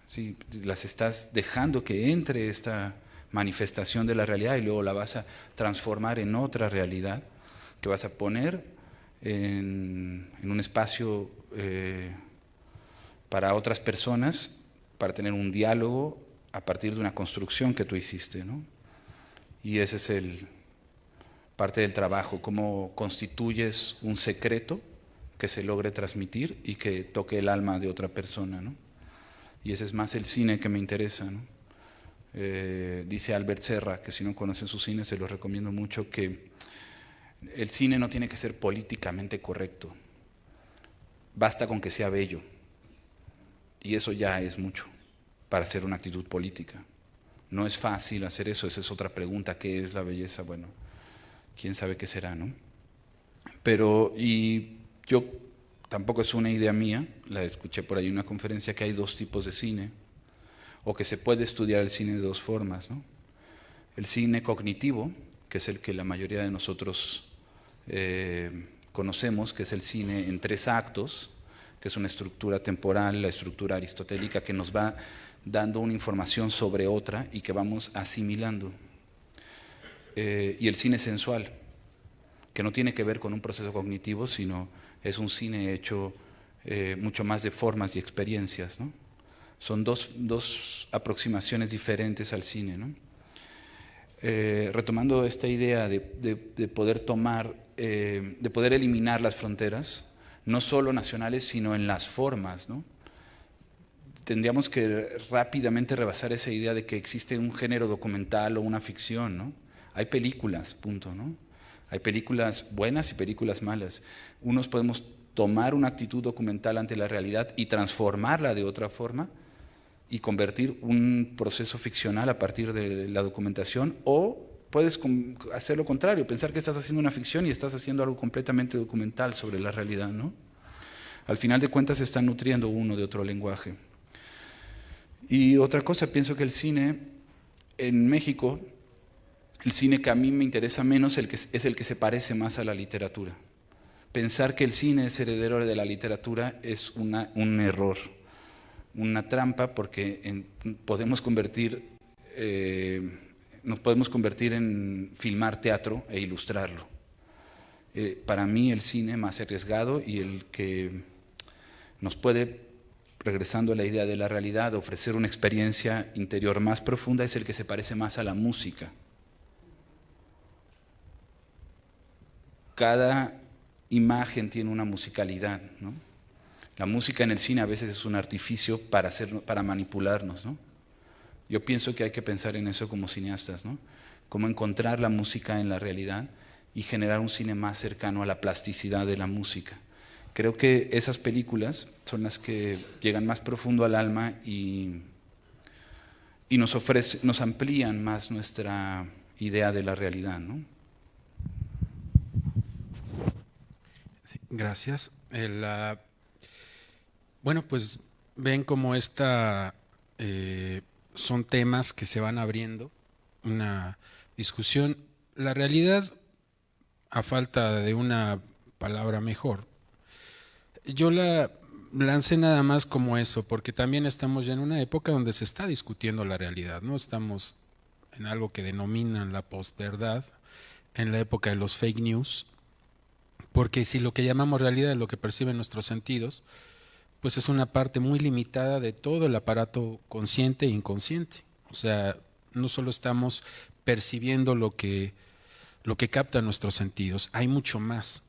sí, las estás dejando que entre esta manifestación de la realidad y luego la vas a transformar en otra realidad que vas a poner en un espacio para otras personas, para tener un diálogo a partir de una construcción que tú hiciste, ¿no? Y ese es parte del trabajo, cómo constituyes un secreto que se logre transmitir y que toque el alma de otra persona, ¿no? Y ese es más el cine que me interesa, ¿no? Dice Albert Serra, que si no conocen su cine se los recomiendo mucho, que el cine no tiene que ser políticamente correcto, basta con que sea bello, y eso ya es mucho para hacer una actitud política. No es fácil hacer eso, esa es otra pregunta, ¿qué es la belleza? Bueno, quién sabe qué será, ¿no? Pero, y yo, tampoco es una idea mía, la escuché por ahí en una conferencia, que hay dos tipos de cine, o que se puede estudiar el cine de dos formas, ¿no? El cine cognitivo, que es el que la mayoría de nosotros conocemos, que es el cine en 3 actos, que es una estructura temporal, la estructura aristotélica, que nos va dando una información sobre otra y que vamos asimilando. Y el cine sensual, que no tiene que ver con un proceso cognitivo, sino es un cine hecho mucho más de formas y experiencias, ¿no? Son dos aproximaciones diferentes al cine, ¿no? Retomando esta idea de poder tomar, de poder eliminar las fronteras, no solo nacionales, sino en las formas, ¿no? Tendríamos que rápidamente rebasar esa idea de que existe un género documental o una ficción, ¿no? Hay películas, punto, ¿no? Hay películas buenas y películas malas. Unos podemos tomar una actitud documental ante la realidad y transformarla de otra forma y convertir un proceso ficcional a partir de la documentación, o puedes hacer lo contrario, pensar que estás haciendo una ficción y estás haciendo algo completamente documental sobre la realidad, ¿no? Al final de cuentas se están nutriendo uno de otro lenguaje. Y otra cosa, pienso que el cine en México, el cine que a mí me interesa menos es el que se parece más a la literatura. Pensar que el cine es heredero de la literatura es un error, una trampa, porque nos podemos convertir en filmar teatro e ilustrarlo. Para mí el cine más arriesgado y el que nos puede, regresando a la idea de la realidad, ofrecer una experiencia interior más profunda, es el que se parece más a la música. Cada imagen tiene una musicalidad, ¿no? La música en el cine a veces es un artificio para manipularnos, ¿no? Yo pienso que hay que pensar en eso como cineastas, ¿no? Cómo encontrar la música en la realidad y generar un cine más cercano a la plasticidad de la música. Creo que esas películas son las que llegan más profundo al alma y nos amplían más nuestra idea de la realidad, ¿no? Gracias. Bueno, pues ven cómo son temas que se van abriendo, una discusión. La realidad, a falta de una palabra mejor, yo la lancé nada más como eso, porque también estamos ya en una época donde se está discutiendo la realidad, ¿no? Estamos en algo que denominan la posverdad, en la época de los fake news, porque si lo que llamamos realidad es lo que perciben nuestros sentidos, pues es una parte muy limitada de todo el aparato consciente e inconsciente. O sea, no solo estamos percibiendo lo que captan nuestros sentidos, hay mucho más.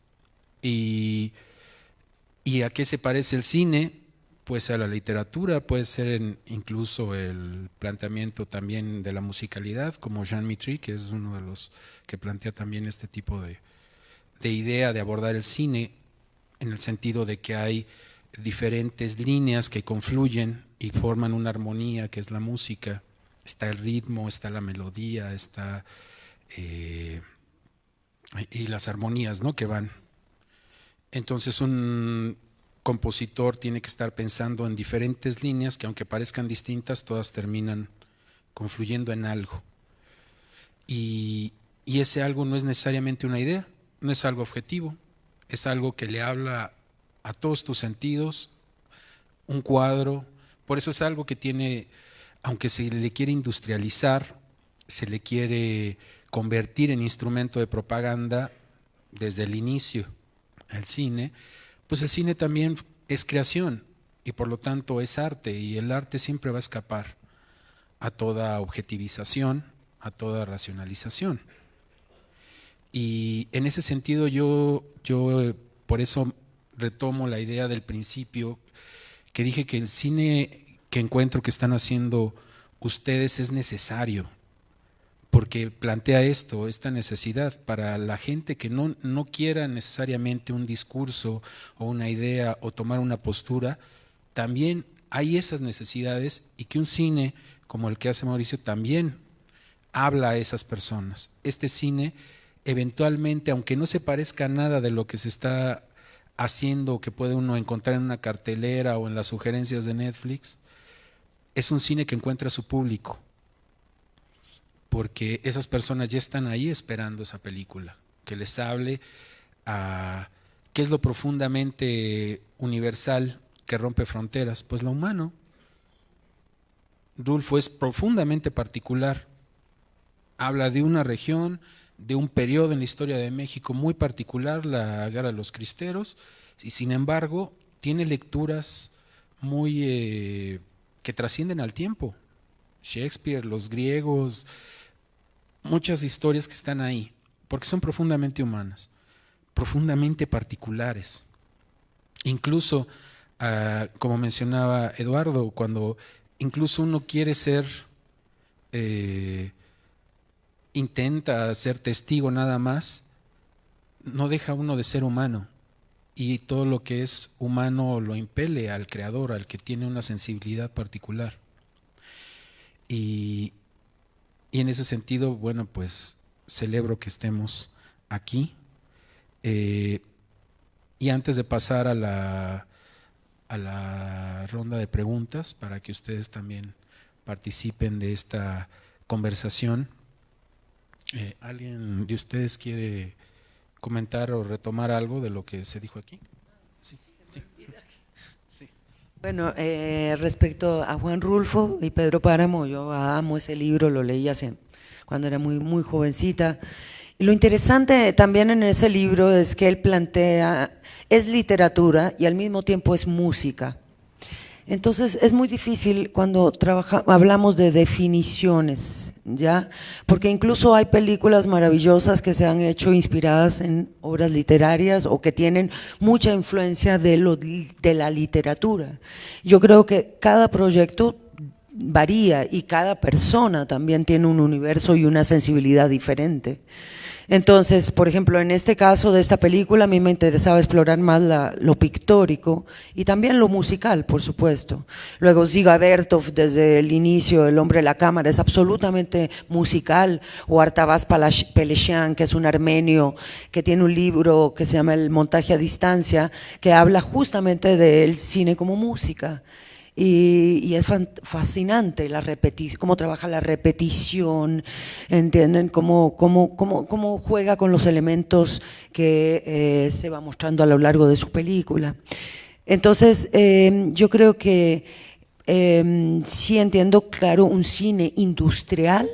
¿Y a qué se parece el cine? Pues a la literatura, puede ser incluso el planteamiento también de la musicalidad, como Jean Mitry, que es uno de los que plantea también este tipo de idea de abordar el cine, en el sentido de que hay diferentes líneas que confluyen y forman una armonía, que es la música. Está el ritmo, está la melodía, está y las armonías, ¿no?, que van. Entonces un compositor tiene que estar pensando en diferentes líneas que, aunque parezcan distintas, todas terminan confluyendo en algo. Y ese algo no es necesariamente una idea, no es algo objetivo, es algo que le habla a todos tus sentidos, un cuadro. Por eso es algo que tiene, aunque se le quiere industrializar, se le quiere convertir en instrumento de propaganda desde el inicio, el cine, pues el cine también es creación y por lo tanto es arte, y el arte siempre va a escapar a toda objetivización, a toda racionalización. Y en ese sentido yo por eso retomo la idea del principio, que dije que el cine que encuentro que están haciendo ustedes es necesario, porque plantea esta necesidad para la gente que no quiera necesariamente un discurso o una idea o tomar una postura. También hay esas necesidades, y que un cine como el que hace Mauricio también habla a esas personas. Este cine eventualmente, aunque no se parezca a nada de lo que se está haciendo, que puede uno encontrar en una cartelera o en las sugerencias de Netflix, es un cine que encuentra a su público, porque esas personas ya están ahí esperando esa película, que les hable a qué es lo profundamente universal que rompe fronteras. Pues lo humano. Rulfo es profundamente particular, habla de una región, de un periodo en la historia de México muy particular, la Guerra de los Cristeros, y sin embargo tiene lecturas muy que trascienden al tiempo. Shakespeare, los griegos, muchas historias que están ahí, porque son profundamente humanas, profundamente particulares. Incluso, como mencionaba Eduardo, cuando incluso uno quiere intenta ser testigo nada más, no deja uno de ser humano, y todo lo que es humano lo impele al creador, al que tiene una sensibilidad particular. Y en ese sentido, bueno, pues celebro que estemos aquí. Y antes de pasar a la ronda de preguntas, para que ustedes también participen de esta conversación, ¿alguien de ustedes quiere comentar o retomar algo de lo que se dijo aquí? Sí, sí. Sí. Bueno, respecto a Juan Rulfo y Pedro Páramo, yo amo ese libro, lo leí cuando era muy jovencita. Y lo interesante también en ese libro es que él plantea, es literatura y al mismo tiempo es música. Entonces es muy difícil cuando hablamos de definiciones, ¿ya? Porque incluso hay películas maravillosas que se han hecho inspiradas en obras literarias o que tienen mucha influencia de la literatura. Yo creo que cada proyecto varía y cada persona también tiene un universo y una sensibilidad diferente. Entonces, por ejemplo, en este caso de esta película a mí me interesaba explorar más lo pictórico y también lo musical, por supuesto. Luego Dziga Vertov, desde el inicio, El hombre de la cámara, es absolutamente musical, o Artavas Peleshian, que es un armenio que tiene un libro que se llama El montaje a distancia, que habla justamente del cine como música. Y es fascinante cómo trabaja la repetición, ¿entienden? Cómo juega con los elementos que se va mostrando a lo largo de su película. Entonces, yo creo que sí entiendo, claro, un cine industrial,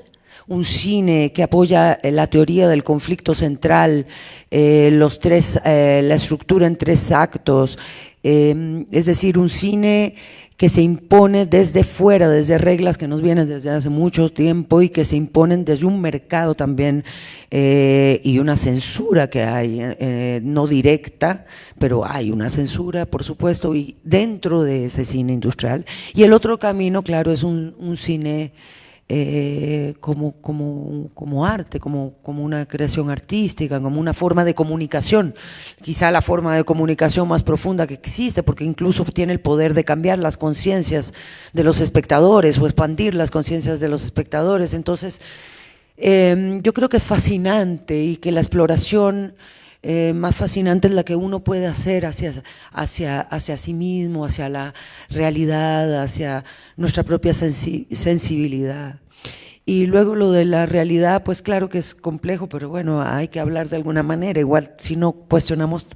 un cine que apoya la teoría del conflicto central, la estructura en 3 actos, es decir, un cine que se impone desde fuera, desde reglas que nos vienen desde hace mucho tiempo y que se imponen desde un mercado también y una censura que hay, no directa, pero hay una censura, por supuesto, y dentro de ese cine industrial. Y el otro camino, claro, es un cine como arte, como una creación artística, como una forma de comunicación, quizá la forma de comunicación más profunda que existe, porque incluso tiene el poder de cambiar las conciencias de los espectadores o expandir las conciencias de los espectadores. Entonces, yo creo que es fascinante y que la exploración más fascinante es la que uno puede hacer hacia sí mismo, hacia la realidad, hacia nuestra propia sensibilidad. Y luego lo de la realidad, pues claro que es complejo, pero bueno, hay que hablar de alguna manera, igual si no cuestionamos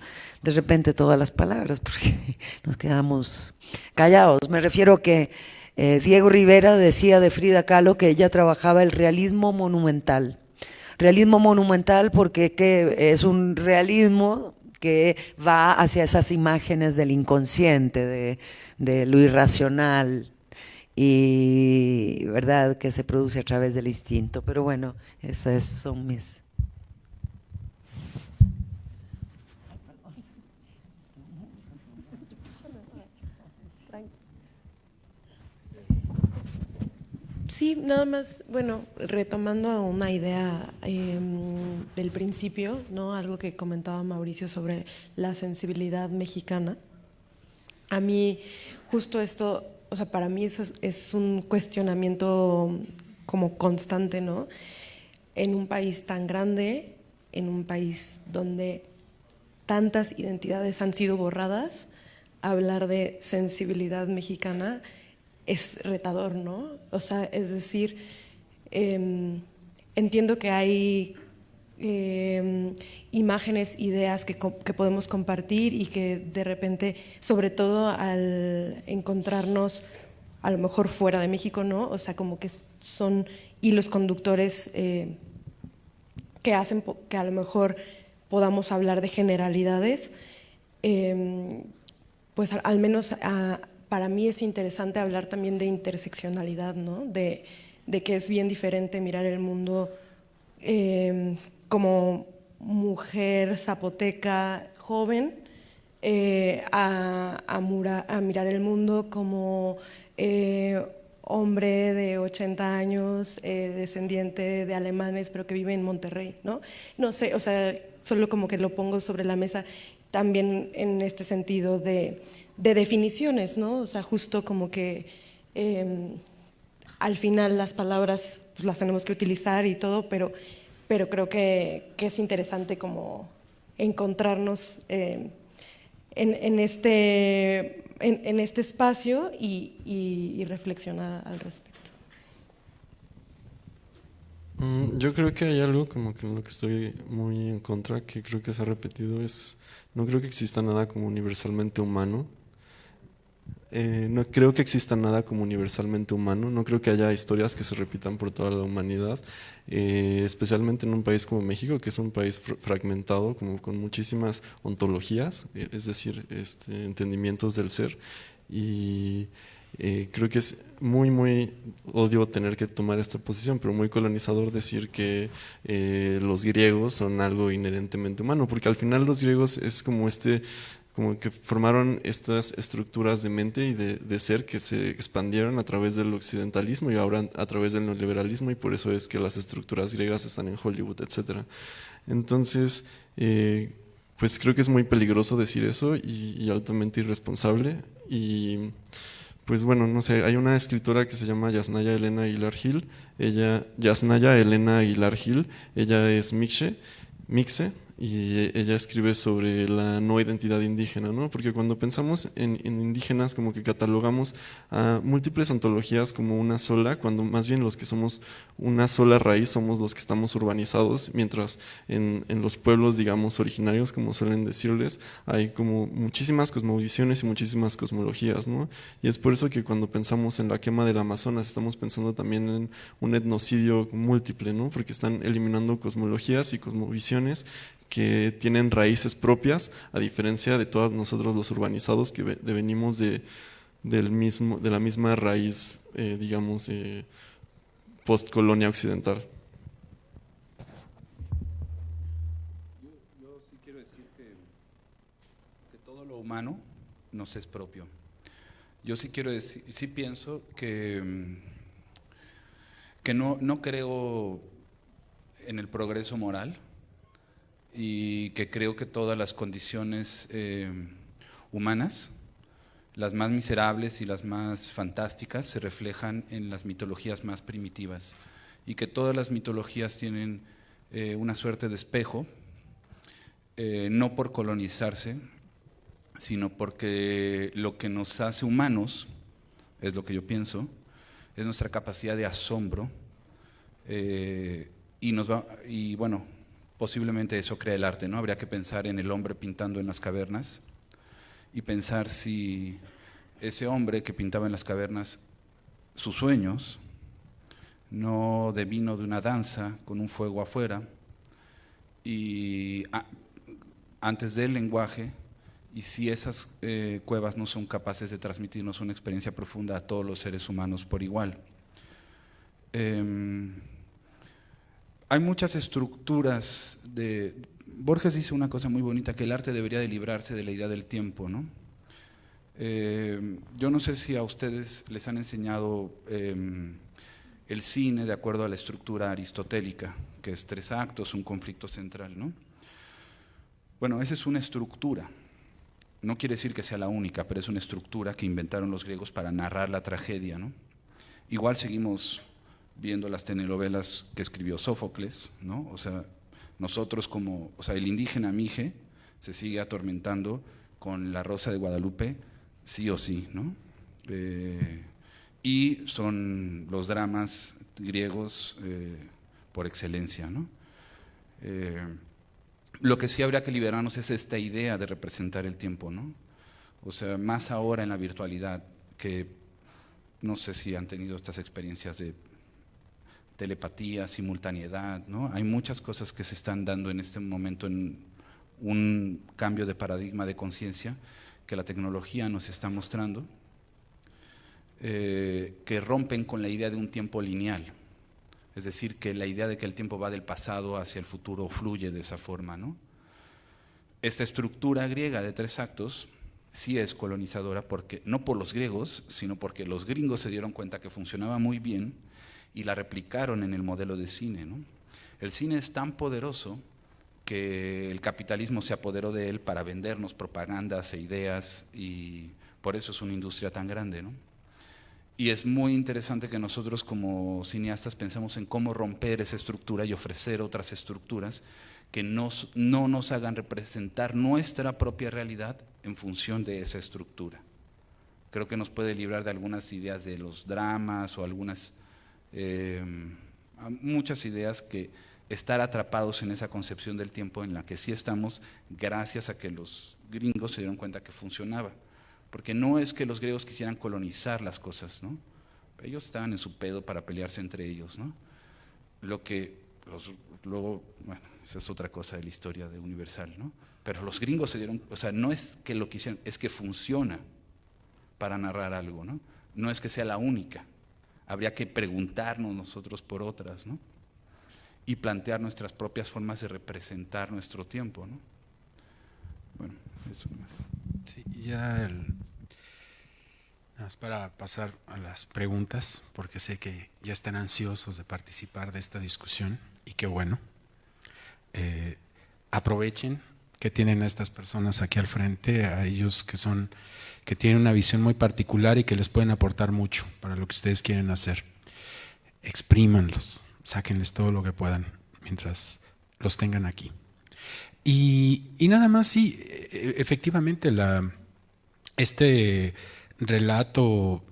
de repente todas las palabras, porque nos quedamos callados. Me refiero que Diego Rivera decía de Frida Kahlo que ella trabajaba el realismo monumental. Realismo monumental porque es un realismo que va hacia esas imágenes del inconsciente, de lo irracional y verdad que se produce a través del instinto. Pero bueno, esas son mis... Sí, nada más, bueno, retomando una idea del principio, ¿no? Algo que comentaba Mauricio sobre la sensibilidad mexicana. A mí, justo esto, o sea, para mí es un cuestionamiento como constante, ¿no? En un país tan grande, en un país donde tantas identidades han sido borradas, hablar de sensibilidad mexicana es retador, ¿no? O sea, es decir, entiendo que hay imágenes, ideas que podemos compartir y que de repente, sobre todo al encontrarnos a lo mejor fuera de México, ¿no? O sea, como que son hilos conductores que hacen que a lo mejor podamos hablar de generalidades, pues al menos para mí es interesante hablar también de interseccionalidad, ¿no? De que es bien diferente mirar el mundo como mujer zapoteca joven a mirar el mundo como hombre de 80 años, descendiente de alemanes, pero que vive en Monterrey, ¿no? No sé, o sea, solo como que lo pongo sobre la mesa también en este sentido de definiciones, ¿no? O sea, justo como que al final las palabras pues, las tenemos que utilizar y todo, pero creo que es interesante como encontrarnos en este espacio y reflexionar al respecto. Yo creo que hay algo como que en lo que estoy muy en contra, que creo que se ha repetido, no creo que exista nada como universalmente humano. No creo que exista nada como universalmente humano, no creo que haya historias que se repitan por toda la humanidad, especialmente en un país como México, que es un país fragmentado, como con muchísimas ontologías, es decir, entendimientos del ser, y creo que es muy odio tener que tomar esta posición, pero muy colonizador decir que los griegos son algo inherentemente humano, porque al final los griegos es como que formaron estas estructuras de mente y de ser que se expandieron a través del occidentalismo y ahora a través del neoliberalismo, y por eso es que las estructuras griegas están en Hollywood, etc. Entonces, pues creo que es muy peligroso decir eso y altamente irresponsable. Y pues bueno, no sé, hay una escritora que se llama Yasnaya Elena Aguilar Gil, ella es mixe, y ella escribe sobre la no identidad indígena, ¿no? Porque cuando pensamos en indígenas, como que catalogamos a múltiples ontologías como una sola, cuando más bien los que somos una sola raíz somos los que estamos urbanizados, mientras en los pueblos, digamos, originarios, como suelen decirles, hay como muchísimas cosmovisiones y muchísimas cosmologías, ¿no? Y es por eso que cuando pensamos en la quema del Amazonas estamos pensando también en un etnocidio múltiple, ¿no? Porque están eliminando cosmologías y cosmovisiones que tienen raíces propias, a diferencia de todos nosotros los urbanizados que venimos de la misma raíz, digamos, postcolonia occidental. Yo sí quiero decir que todo lo humano nos es propio. Yo sí quiero decir, sí pienso que no creo en el progreso moral, y que creo que todas las condiciones humanas, las más miserables y las más fantásticas, se reflejan en las mitologías más primitivas, y que todas las mitologías tienen una suerte de espejo, no por colonizarse, sino porque lo que nos hace humanos, es lo que yo pienso, es nuestra capacidad de asombro, y bueno, posiblemente eso crea el arte, ¿no? Habría que pensar en el hombre pintando en las cavernas y pensar si ese hombre que pintaba en las cavernas sus sueños no devino de una danza con un fuego afuera y antes del lenguaje, y si esas cuevas no son capaces de transmitirnos una experiencia profunda a todos los seres humanos por igual. Hay muchas estructuras Borges dice una cosa muy bonita, que el arte debería de librarse de la idea del tiempo, ¿no? Yo no sé si a ustedes les han enseñado el cine de acuerdo a la estructura aristotélica, que es 3 actos, un conflicto central, ¿no? Bueno, esa es una estructura. No quiere decir que sea la única, pero es una estructura que inventaron los griegos para narrar la tragedia, ¿no? Igual seguimos viendo las telenovelas que escribió Sófocles, ¿no? O sea, nosotros el indígena Mije se sigue atormentando con la Rosa de Guadalupe, sí o sí, ¿no? Y son los dramas griegos por excelencia, ¿no? Lo que sí habría que liberarnos es esta idea de representar el tiempo, ¿no? O sea, más ahora en la virtualidad, que no sé si han tenido estas experiencias de telepatía, simultaneidad, ¿no? Hay muchas cosas que se están dando en este momento en un cambio de paradigma de conciencia que la tecnología nos está mostrando, que rompen con la idea de un tiempo lineal. Es decir, que la idea de que el tiempo va del pasado hacia el futuro fluye de esa forma, ¿no? Esta estructura griega de 3 actos sí es colonizadora, porque, no por los griegos, sino porque los gringos se dieron cuenta que funcionaba muy bien y la replicaron en el modelo de cine, ¿no? El cine es tan poderoso que el capitalismo se apoderó de él para vendernos propagandas e ideas, y por eso es una industria tan grande, ¿no? Y es muy interesante que nosotros como cineastas pensemos en cómo romper esa estructura y ofrecer otras estructuras que no nos hagan representar nuestra propia realidad en función de esa estructura. Creo que nos puede librar de algunas ideas de los dramas o muchas ideas que estar atrapados en esa concepción del tiempo en la que sí estamos, gracias a que los gringos se dieron cuenta que funcionaba. Porque no es que los griegos quisieran colonizar las cosas, ¿no? Ellos estaban en su pedo para pelearse entre ellos, ¿no? Luego, bueno, esa es otra cosa de la historia de Universal, ¿no? Pero los gringos se dieron, o sea, no es que lo quisieran, es que funciona para narrar algo, ¿no? No es que sea la única. Habría que preguntarnos nosotros por otras, ¿no? Y plantear nuestras propias formas de representar nuestro tiempo, ¿no? Bueno, eso más. Sí, ya nada más para pasar a las preguntas, porque sé que ya están ansiosos de participar de esta discusión, y qué bueno. Aprovechen que tienen a estas personas aquí al frente, a ellos que tienen una visión muy particular y que les pueden aportar mucho para lo que ustedes quieren hacer. Exprímanlos, sáquenles todo lo que puedan mientras los tengan aquí. Y nada más, sí, efectivamente, este relato,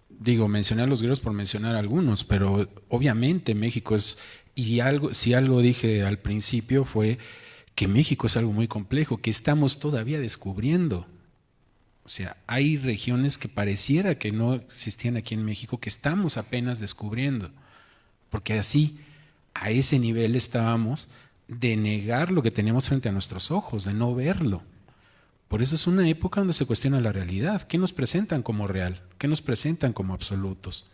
digo, mencioné a los griegos por mencionar algunos, pero obviamente México es, si algo dije al principio fue que México es algo muy complejo, que estamos todavía descubriendo. O sea, hay regiones que pareciera que no existían aquí en México, que estamos apenas descubriendo, porque así, a ese nivel estábamos de negar lo que teníamos frente a nuestros ojos, de no verlo. Por eso es una época donde se cuestiona la realidad. ¿Qué nos presentan como real? ¿Qué nos presentan como absolutos?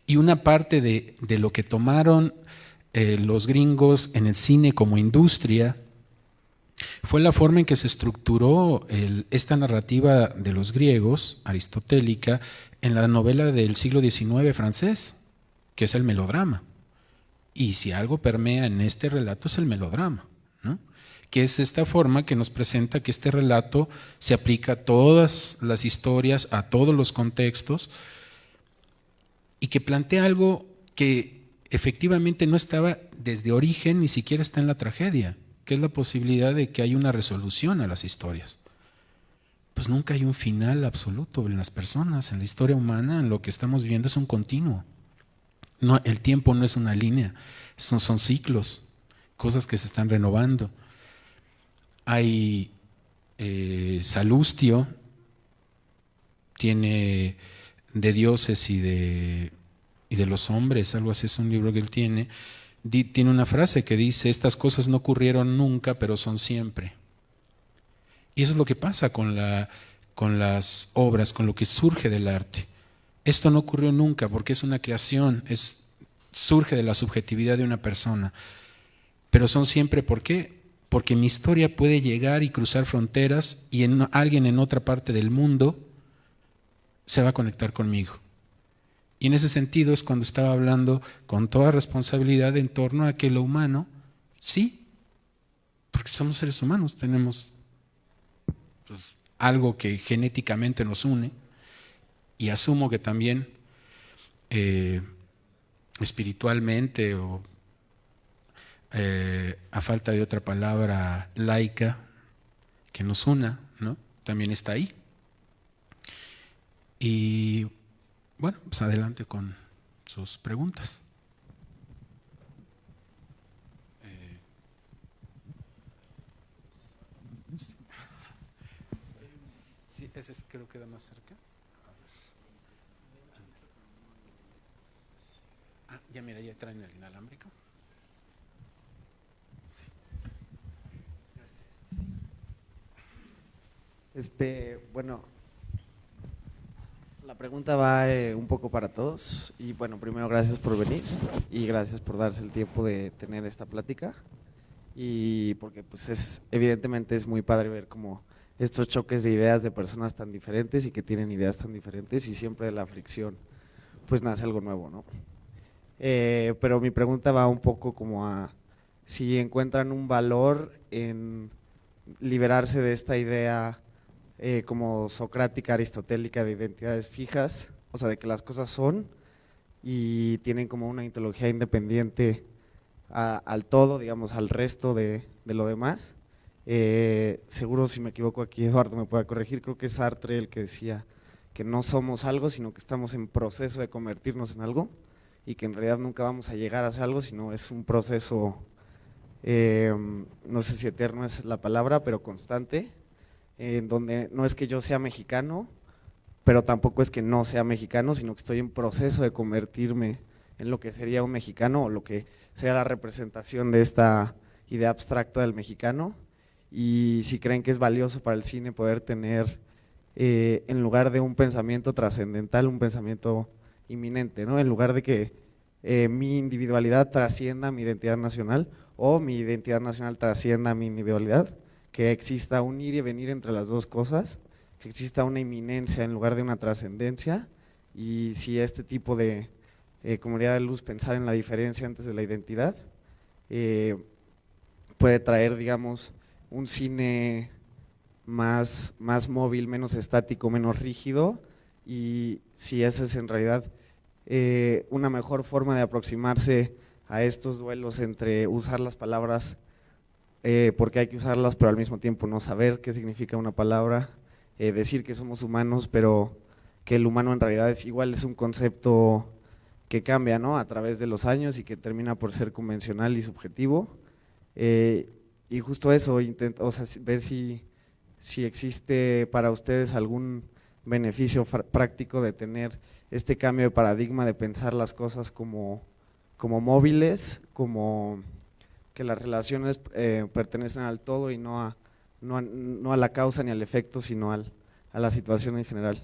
Y una parte de lo que tomaron los gringos en el cine como industria fue la forma en que se estructuró esta narrativa de los griegos, aristotélica, en la novela del siglo XIX francés, que es el melodrama. Y si algo permea en este relato es el melodrama, ¿no? Que es esta forma que nos presenta que este relato se aplica a todas las historias, a todos los contextos, y que plantea algo que efectivamente no estaba desde origen, ni siquiera está en la tragedia, que es la posibilidad de que haya una resolución a las historias. Pues nunca hay un final absoluto en las personas, en la historia humana, en lo que estamos viviendo es un continuo. No, el tiempo no es una línea, son ciclos, cosas que se están renovando. Hay Salustio, tiene de dioses y de los hombres, algo así, es un libro que él tiene. Tiene una frase que dice: estas cosas no ocurrieron nunca, pero son siempre. Y eso es lo que pasa con las obras, con lo que surge del arte. Esto no ocurrió nunca porque es una creación, surge de la subjetividad de una persona. Pero son siempre, ¿por qué? Porque mi historia puede llegar y cruzar fronteras y alguien en otra parte del mundo se va a conectar conmigo. Y en ese sentido es cuando estaba hablando con toda responsabilidad en torno a que lo humano, sí, porque somos seres humanos, tenemos pues, algo que genéticamente nos une, y asumo que también espiritualmente o a falta de otra palabra laica que nos una, ¿no? También está ahí. Y bueno, pues adelante con sus preguntas. Sí, ese creo que queda más cerca. Ah, ya mira, ya traen el inalámbrico. Sí. Bueno, la pregunta va un poco para todos y bueno, primero gracias por venir y gracias por darse el tiempo de tener esta plática y porque pues evidentemente es muy padre ver como estos choques de ideas de personas tan diferentes y que tienen ideas tan diferentes y siempre de la fricción pues nace algo nuevo, ¿no? Pero mi pregunta va un poco como a si encuentran un valor en liberarse de esta idea como socrática, aristotélica de identidades fijas, o sea, de que las cosas son y tienen como una ontología independiente al todo, digamos, al resto de lo demás. Seguro si me equivoco aquí Eduardo me puede corregir, creo que es Sartre el que decía que no somos algo, sino que estamos en proceso de convertirnos en algo y que en realidad nunca vamos a llegar a ser algo, sino es un proceso, no sé si eterno es la palabra, pero constante, en donde no es que yo sea mexicano, pero tampoco es que no sea mexicano, sino que estoy en proceso de convertirme en lo que sería un mexicano o lo que sería la representación de esta idea abstracta del mexicano. Y si creen que es valioso para el cine poder tener, en lugar de un pensamiento trascendental, un pensamiento inminente, ¿no? En lugar de que mi individualidad trascienda mi identidad nacional o mi identidad nacional trascienda mi individualidad, que exista un ir y venir entre las dos cosas, que exista una inminencia en lugar de una trascendencia, y si este tipo de comunidad de luz, pensar en la diferencia antes de la identidad, puede traer, digamos, un cine más móvil, menos estático, menos rígido, y si esa es en realidad una mejor forma de aproximarse a estos duelos entre usar las palabras porque hay que usarlas, pero al mismo tiempo no saber qué significa una palabra, decir que somos humanos, pero que el humano en realidad es un concepto que cambia, ¿no?, a través de los años y que termina por ser convencional y subjetivo. Y justo eso, ver si existe para ustedes algún beneficio práctico de tener este cambio de paradigma, de pensar las cosas como móviles, como que las relaciones pertenecen al todo y no a la causa ni al efecto, sino a la situación en general.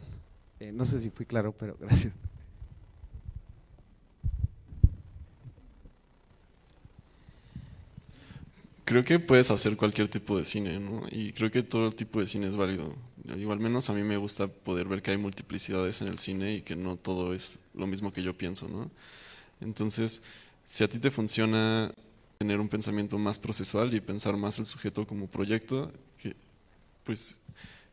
No sé si fui claro, pero gracias. Creo que puedes hacer cualquier tipo de cine, ¿no? Y creo que todo tipo de cine es válido. Digo, al menos a mí me gusta poder ver que hay multiplicidades en el cine y que no todo es lo mismo que yo pienso, ¿no? Entonces, si a ti te funciona tener un pensamiento más procesual y pensar más el sujeto como proyecto, que pues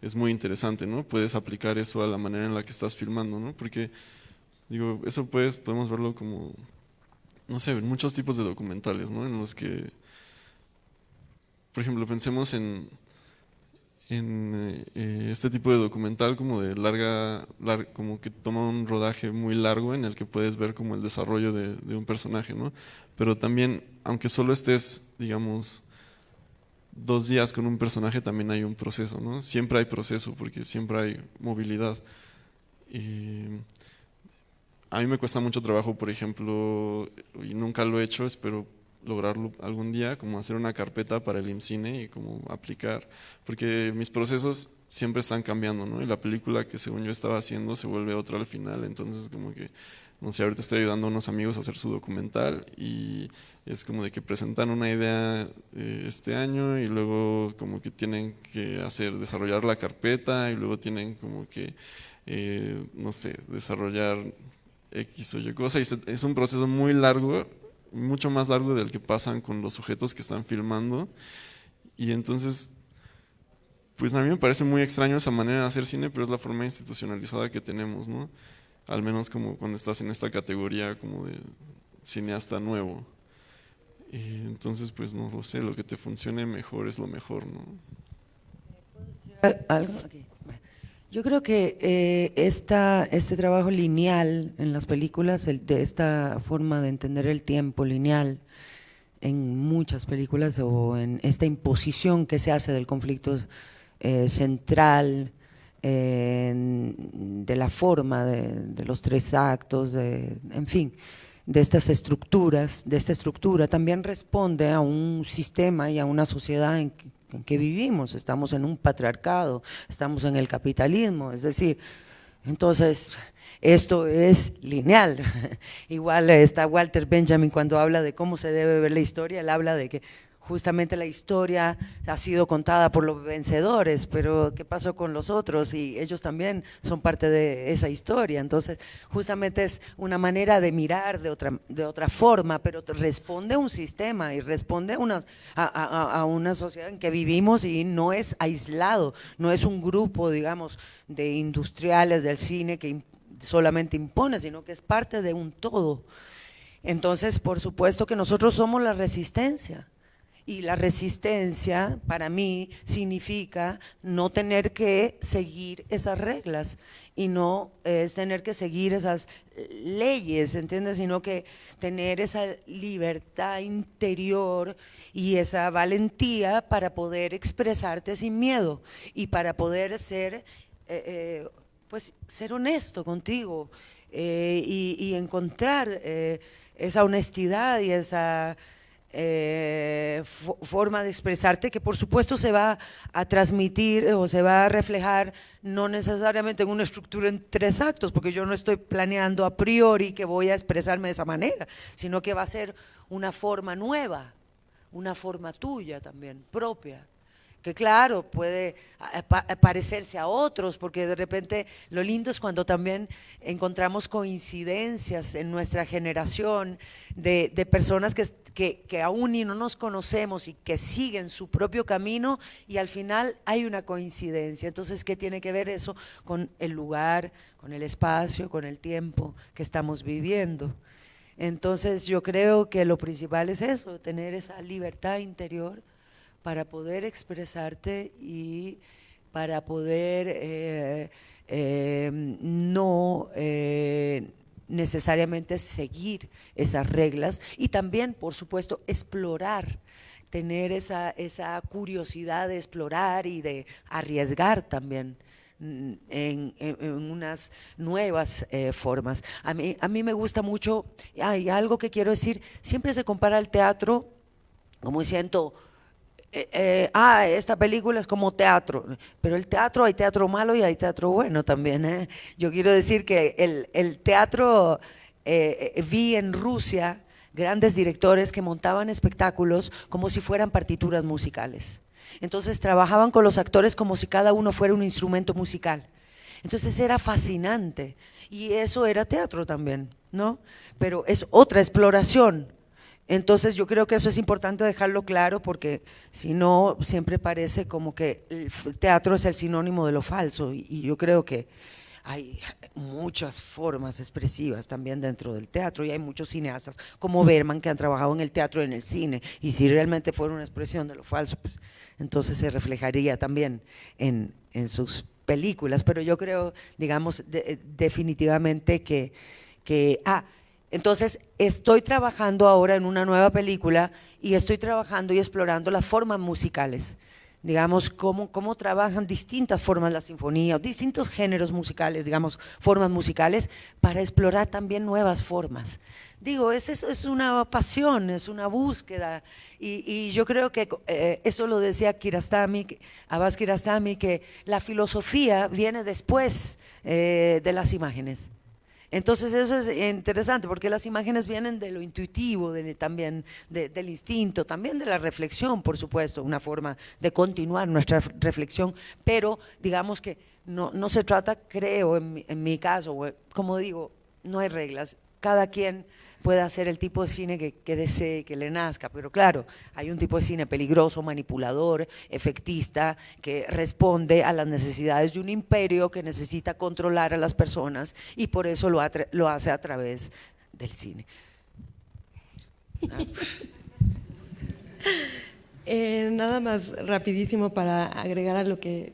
es muy interesante, ¿no? Puedes aplicar eso a la manera en la que estás filmando, ¿no? Porque, digo, eso podemos verlo como, no sé, en muchos tipos de documentales, ¿no? En los que, por ejemplo, pensemos en este tipo de documental como de como que toma un rodaje muy largo en el que puedes ver como el desarrollo de un personaje, ¿no? Pero también, aunque solo estés, digamos, 2 días con un personaje, también hay un proceso, ¿no? Siempre hay proceso porque siempre hay movilidad. Y a mí me cuesta mucho trabajo, por ejemplo, y nunca lo he hecho, espero lograrlo algún día, como hacer una carpeta para el IMCINE y como aplicar, porque mis procesos siempre están cambiando, ¿no? Y la película que según yo estaba haciendo se vuelve otra al final, entonces como que, no sé, ahorita estoy ayudando a unos amigos a hacer su documental y es como de que presentan una idea este año y luego como que tienen que desarrollar la carpeta y luego tienen como que, no sé, desarrollar X o Y cosa, y es un proceso muy largo, mucho más largo del que pasan con los sujetos que están filmando, y entonces pues a mí me parece muy extraño esa manera de hacer cine, pero es la forma institucionalizada que tenemos, ¿no? Al menos como cuando estás en esta categoría como de cineasta nuevo, y entonces pues no lo sé, lo que te funcione mejor es lo mejor, ¿no? ¿Algo? Okay. Yo creo que este trabajo lineal en las películas, de esta forma de entender el tiempo lineal en muchas películas, o en esta imposición que se hace del conflicto central, de la forma de los 3 actos, en fin, de estas estructuras, de esta estructura, también responde a un sistema y a una sociedad en que vivimos. Estamos en un patriarcado, estamos en el capitalismo, es decir, entonces esto es lineal. Igual está Walter Benjamin cuando habla de cómo se debe ver la historia, él habla de que justamente la historia ha sido contada por los vencedores, pero ¿qué pasó con los otros? Y ellos también son parte de esa historia. Entonces justamente es una manera de mirar de otra forma, pero responde a un sistema y responde a una sociedad en que vivimos, y no es aislado, no es un grupo, digamos, de industriales del cine que solamente impone, sino que es parte de un todo. Entonces, por supuesto que nosotros somos la resistencia. Y la resistencia para mí significa no tener que seguir esas reglas, y no es tener que seguir esas leyes, ¿entiendes? Sino que tener esa libertad interior y esa valentía para poder expresarte sin miedo y para poder ser, pues, ser honesto contigo, y encontrar esa honestidad y esa forma de expresarte, que por supuesto se va a transmitir o se va a reflejar no necesariamente en una estructura en 3 actos, porque yo no estoy planeando a priori que voy a expresarme de esa manera, sino que va a ser una forma nueva, una forma tuya también, propia, que claro, puede parecerse a otros, porque de repente lo lindo es cuando también encontramos coincidencias en nuestra generación de personas que aún y no nos conocemos y que siguen su propio camino, y al final hay una coincidencia. Entonces, ¿qué tiene que ver eso con el lugar, con el espacio, con el tiempo que estamos viviendo? Entonces yo creo que lo principal es eso, tener esa libertad interior para poder expresarte y para poder no necesariamente seguir esas reglas y también, por supuesto, explorar, tener esa curiosidad de explorar y de arriesgar también en unas nuevas formas. A mí me gusta mucho, hay algo que quiero decir, siempre se compara el teatro como diciendo, esta película es como teatro, pero el teatro, hay teatro malo y hay teatro bueno también, ¿eh? Yo quiero decir que el teatro, vi en Rusia grandes directores que montaban espectáculos como si fueran partituras musicales. Entonces trabajaban con los actores como si cada uno fuera un instrumento musical. Entonces era fascinante y eso era teatro también, ¿no? Pero es otra exploración. Entonces yo creo que eso es importante dejarlo claro porque si no siempre parece como que el teatro es el sinónimo de lo falso y yo creo que hay muchas formas expresivas también dentro del teatro y hay muchos cineastas como Bergman que han trabajado en el teatro y en el cine y si realmente fuera una expresión de lo falso, pues entonces se reflejaría también en sus películas, pero yo creo, digamos, definitivamente que entonces estoy trabajando ahora en una nueva película y estoy trabajando y explorando las formas musicales, digamos, cómo trabajan distintas formas la sinfonía, distintos géneros musicales, digamos, formas musicales, para explorar también nuevas formas. Digo, es una pasión, es una búsqueda, y yo creo que eso lo decía Abbas Kiarostami, que la filosofía viene después de las imágenes. Entonces eso es interesante porque las imágenes vienen de lo intuitivo, también del instinto, también de la reflexión, por supuesto, una forma de continuar nuestra reflexión, pero digamos que no se trata, creo, en mi caso, como digo, no hay reglas, cada quien puede hacer el tipo de cine que desee, que le nazca, pero claro, hay un tipo de cine peligroso, manipulador, efectista, que responde a las necesidades de un imperio que necesita controlar a las personas y por eso lo hace a través del cine. Nada más rapidísimo para agregar a lo que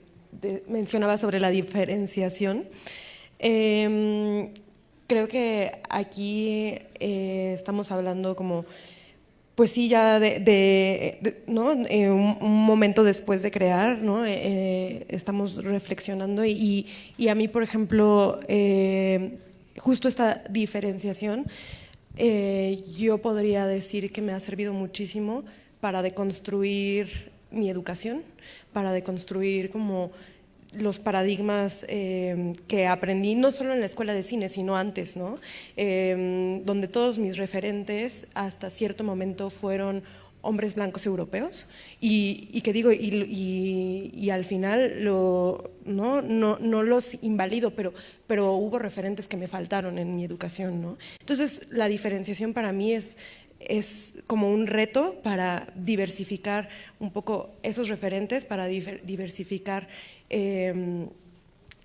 mencionaba sobre la diferenciación. Creo que aquí estamos hablando como, pues sí, ya ¿no? Un momento después de crear, ¿no? Estamos reflexionando y a mí, por ejemplo, justo esta diferenciación, yo podría decir que me ha servido muchísimo para deconstruir mi educación, para deconstruir como los paradigmas que aprendí no solo en la escuela de cine, sino antes, ¿no? Donde todos mis referentes hasta cierto momento fueron hombres blancos europeos y que digo, y al final no los invalido, pero hubo referentes que me faltaron en mi educación, ¿no? Entonces la diferenciación para mí es como un reto para diversificar un poco esos referentes, para diversificar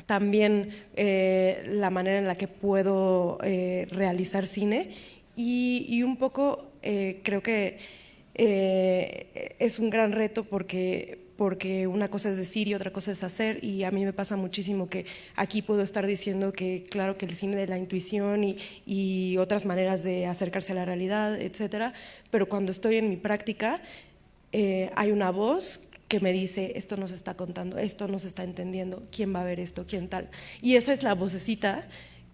también la manera en la que puedo realizar cine y un poco creo que es un gran reto porque una cosa es decir y otra cosa es hacer y a mí me pasa muchísimo que aquí puedo estar diciendo que claro que el cine de la intuición y otras maneras de acercarse a la realidad, etcétera, pero cuando estoy en mi práctica hay una voz que me dice esto no se está contando, esto no se está entendiendo, quién va a ver esto, quién tal, y esa es la vocecita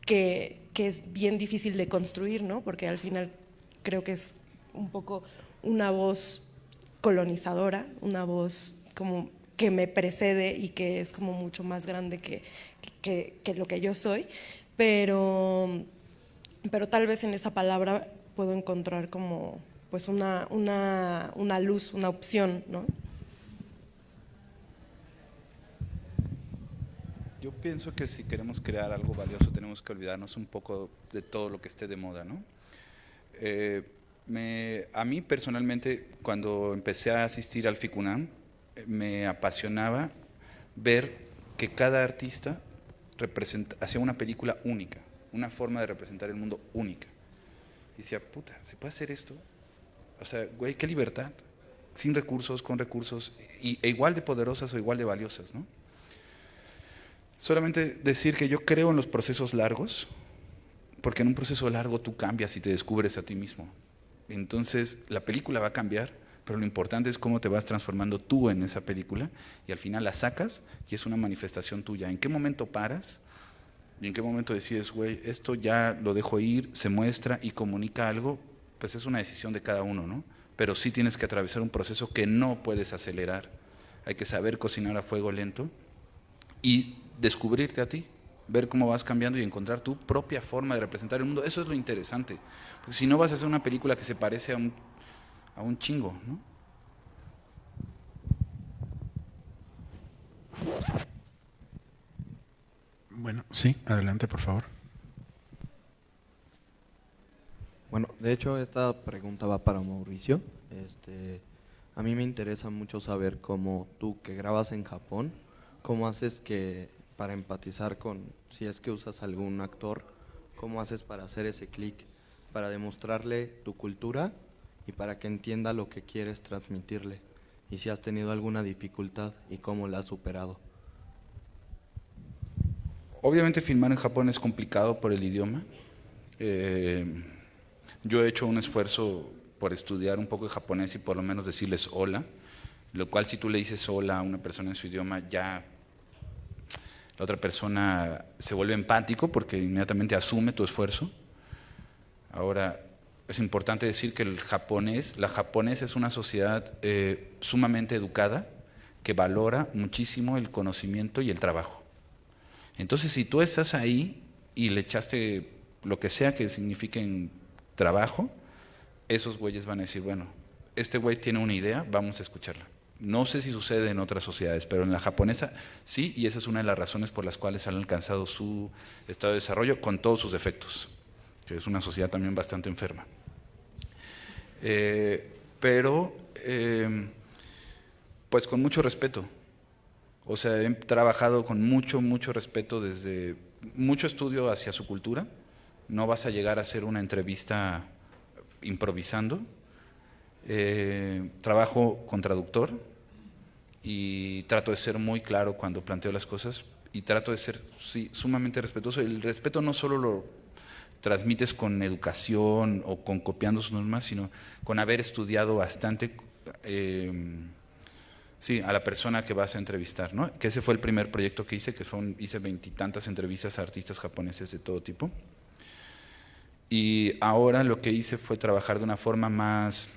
que es bien difícil de construir, ¿no? Porque al final creo que es un poco una voz colonizadora, una voz como que me precede y que es como mucho más grande que lo que yo soy, pero tal vez en esa palabra puedo encontrar como pues una luz, una opción, ¿no? Yo pienso que si queremos crear algo valioso tenemos que olvidarnos un poco de todo lo que esté de moda, ¿no? A mí personalmente, cuando empecé a asistir al FICUNAM, me apasionaba ver que cada artista hacía una película única, una forma de representar el mundo única. Y decía, puta, ¿se puede hacer esto? O sea, güey, qué libertad. sin recursos, con recursos, e igual de poderosas o igual de valiosas, ¿no? Solamente decir que yo creo en los procesos largos, porque en un proceso largo tú cambias y te descubres a ti mismo. Entonces la película va a cambiar, pero lo importante es cómo te vas transformando tú en esa película y al final la sacas y es una manifestación tuya. ¿En qué momento paras? ¿Y en qué momento decides, güey, esto ya lo dejo ir, se muestra y comunica algo? Pues es una decisión de cada uno, ¿no? Pero sí tienes que atravesar un proceso que no puedes acelerar. Hay que saber cocinar a fuego lento y descubrirte a ti, ver cómo vas cambiando y encontrar tu propia forma de representar el mundo. Eso es lo interesante. Porque si no vas a hacer una película que se parece a un chingo, ¿no? Bueno, sí, adelante, por favor. Bueno, de hecho esta pregunta va para Mauricio. A mí me interesa mucho saber cómo tú, que grabas en Japón, cómo haces para empatizar con, si es que usas algún actor, cómo haces para hacer ese clic, para demostrarle tu cultura y para que entienda lo que quieres transmitirle. Y si has tenido alguna dificultad y cómo la has superado. Obviamente filmar en Japón es complicado por el idioma. Yo he hecho un esfuerzo por estudiar un poco de japonés y por lo menos decirles hola, lo cual si tú le dices hola a una persona en su idioma, ya la otra persona se vuelve empático porque inmediatamente asume tu esfuerzo. Ahora, es importante decir que la japonesa es una sociedad sumamente educada que valora muchísimo el conocimiento y el trabajo. Entonces, si tú estás ahí y le echaste lo que sea que signifique en trabajo, esos güeyes van a decir, bueno, este güey tiene una idea, vamos a escucharla. No sé si sucede en otras sociedades, pero en la japonesa sí, y esa es una de las razones por las cuales han alcanzado su estado de desarrollo con todos sus defectos, que es una sociedad también bastante enferma. Pues con mucho respeto. O sea, he trabajado con mucho respeto, desde mucho estudio hacia su cultura. No vas a llegar a hacer una entrevista improvisando. Trabajo con traductor y trato de ser muy claro cuando planteo las cosas y trato de ser sumamente respetuoso. El respeto no solo lo transmites con educación o con copiando sus normas, sino con haber estudiado bastante a la persona que vas a entrevistar, ¿no? Que ese fue el primer proyecto que hice, hice 20 y tantas entrevistas a artistas japoneses de todo tipo. Y ahora lo que hice fue trabajar de una forma más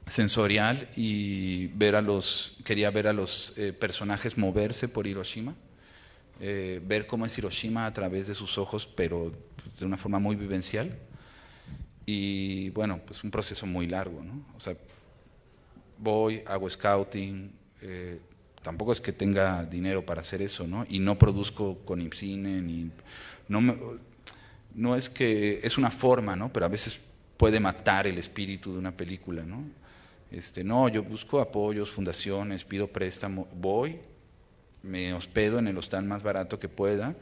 sensorial y quería ver a los personajes moverse por Hiroshima, ver cómo es Hiroshima a través de sus ojos, pero de una forma muy vivencial. Y bueno, pues un proceso muy largo, ¿no? O sea, hago scouting, tampoco es que tenga dinero para hacer eso, ¿no? Y no produzco con IMCINE, no es que es una forma, ¿no? Pero a veces puede matar el espíritu de una película, ¿no? No, yo busco apoyos, fundaciones, pido préstamo, me hospedo en el hostal más barato que pueda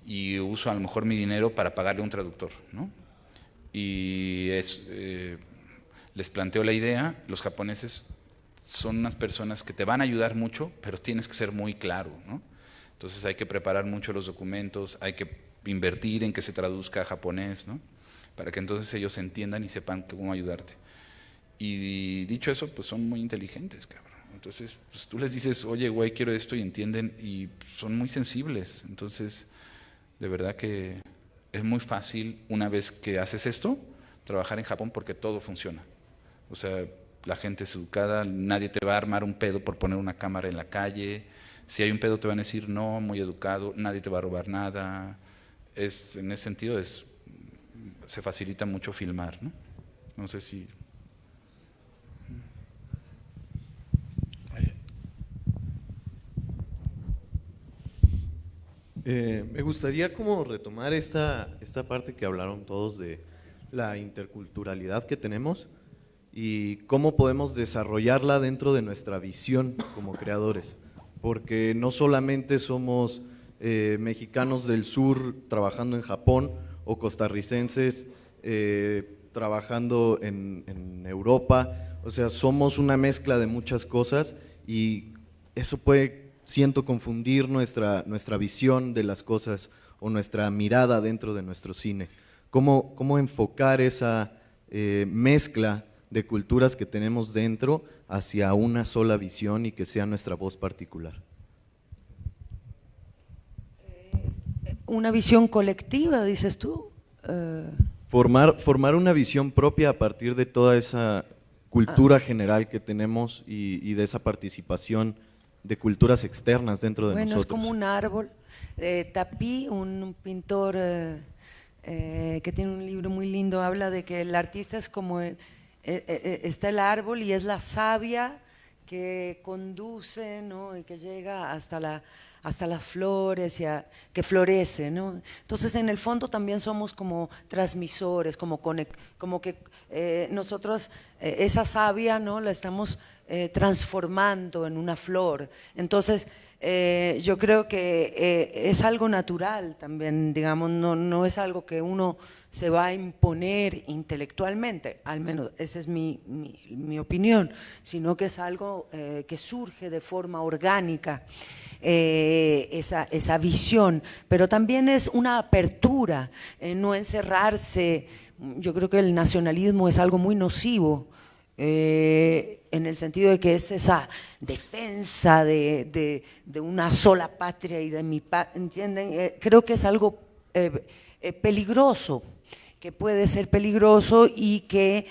y uso a lo mejor mi dinero para pagarle a un traductor, ¿no? Y les planteo la idea. Los japoneses son unas personas que te van a ayudar mucho, pero tienes que ser muy claro, ¿no? Entonces hay que preparar mucho los documentos, hay que invertir en que se traduzca a japonés, ¿no? Para que entonces ellos entiendan y sepan cómo ayudarte. Y dicho eso, pues son muy inteligentes, cabrón. Entonces, pues tú les dices, oye, güey, quiero esto, y entienden, y son muy sensibles. Entonces, de verdad que es muy fácil, una vez que haces esto, trabajar en Japón porque todo funciona. O sea, la gente es educada, nadie te va a armar un pedo por poner una cámara en la calle. Si hay un pedo te van a decir no, muy educado, nadie te va a robar nada. En ese sentido se facilita mucho filmar, ¿no? No sé si... Me gustaría como retomar esta parte que hablaron todos de la interculturalidad que tenemos y cómo podemos desarrollarla dentro de nuestra visión como creadores, porque no solamente somos mexicanos del sur trabajando en Japón o costarricenses trabajando en Europa, o sea, somos una mezcla de muchas cosas y eso puede, siento, confundir nuestra visión de las cosas o nuestra mirada dentro de nuestro cine. ¿Cómo enfocar esa mezcla de culturas que tenemos dentro hacia una sola visión y que sea nuestra voz particular? Una visión colectiva, dices tú. Formar una visión propia a partir de toda esa cultura general que tenemos y de esa participación de culturas externas dentro de nosotros. Bueno, es como un árbol. Tapí, un pintor que tiene un libro muy lindo, habla de que el artista es como, está el árbol y es la savia que conduce, ¿no? Y que llega hasta las flores, que florece, ¿no? Entonces, en el fondo también somos como transmisores, como que nosotros esa savia, ¿no? La estamos transformando en una flor. Entonces, yo creo que es algo natural también, digamos, no es algo que uno se va a imponer intelectualmente, al menos esa es mi opinión, sino que es algo que surge de forma orgánica, esa visión, pero también es una apertura, no encerrarse. Yo creo que el nacionalismo es algo muy nocivo, en el sentido de que es esa defensa de una sola patria y de mi patria, ¿entienden? Creo que es algo peligroso, que puede ser peligroso y que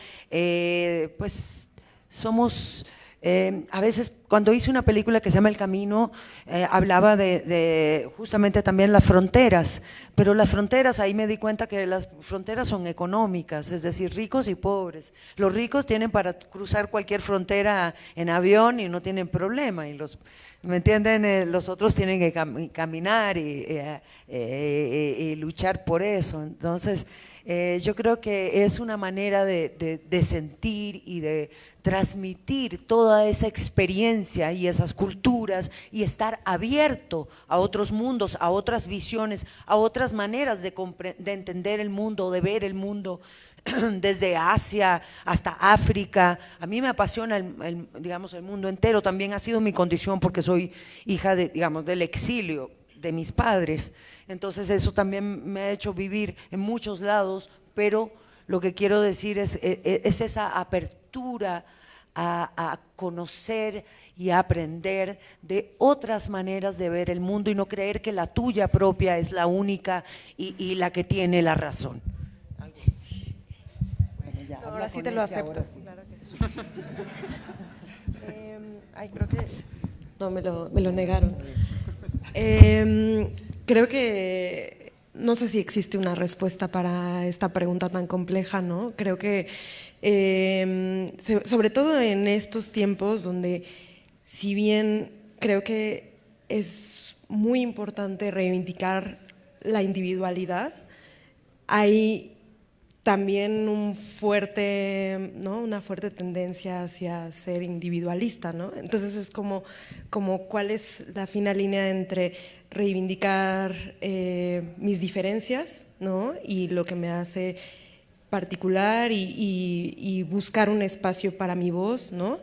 pues somos… a veces cuando hice una película que se llama El Camino, hablaba de justamente también las fronteras, pero las fronteras, ahí me di cuenta que las fronteras son económicas, es decir, ricos y pobres. Los ricos tienen para cruzar cualquier frontera en avión y no tienen problema, y ¿me entienden? Los otros tienen que caminar y luchar por eso. Entonces, yo creo que es una manera de sentir y de transmitir toda esa experiencia y esas culturas y estar abierto a otros mundos, a otras visiones, a otras maneras de entender el mundo, de ver el mundo, desde Asia hasta África. A mí me apasiona digamos, el mundo entero, también ha sido mi condición porque soy hija digamos, del exilio de mis padres, entonces eso también me ha hecho vivir en muchos lados, pero lo que quiero decir es esa apertura a conocer y a aprender de otras maneras de ver el mundo y no creer que la tuya propia es la única y la que tiene la razón. Bueno, ya, ahora sí te lo acepto. Sí. Claro que sí. Creo que no, me lo negaron. Creo que no sé si existe una respuesta para esta pregunta tan compleja, ¿no? Creo que sobre todo en estos tiempos donde, si bien creo que es muy importante reivindicar la individualidad, hay también una fuerte tendencia hacia ser individualista, ¿no? Entonces es como cuál es la fina línea entre reivindicar mis diferencias, ¿no? Y lo que me hace particular y buscar un espacio para mi voz, ¿no?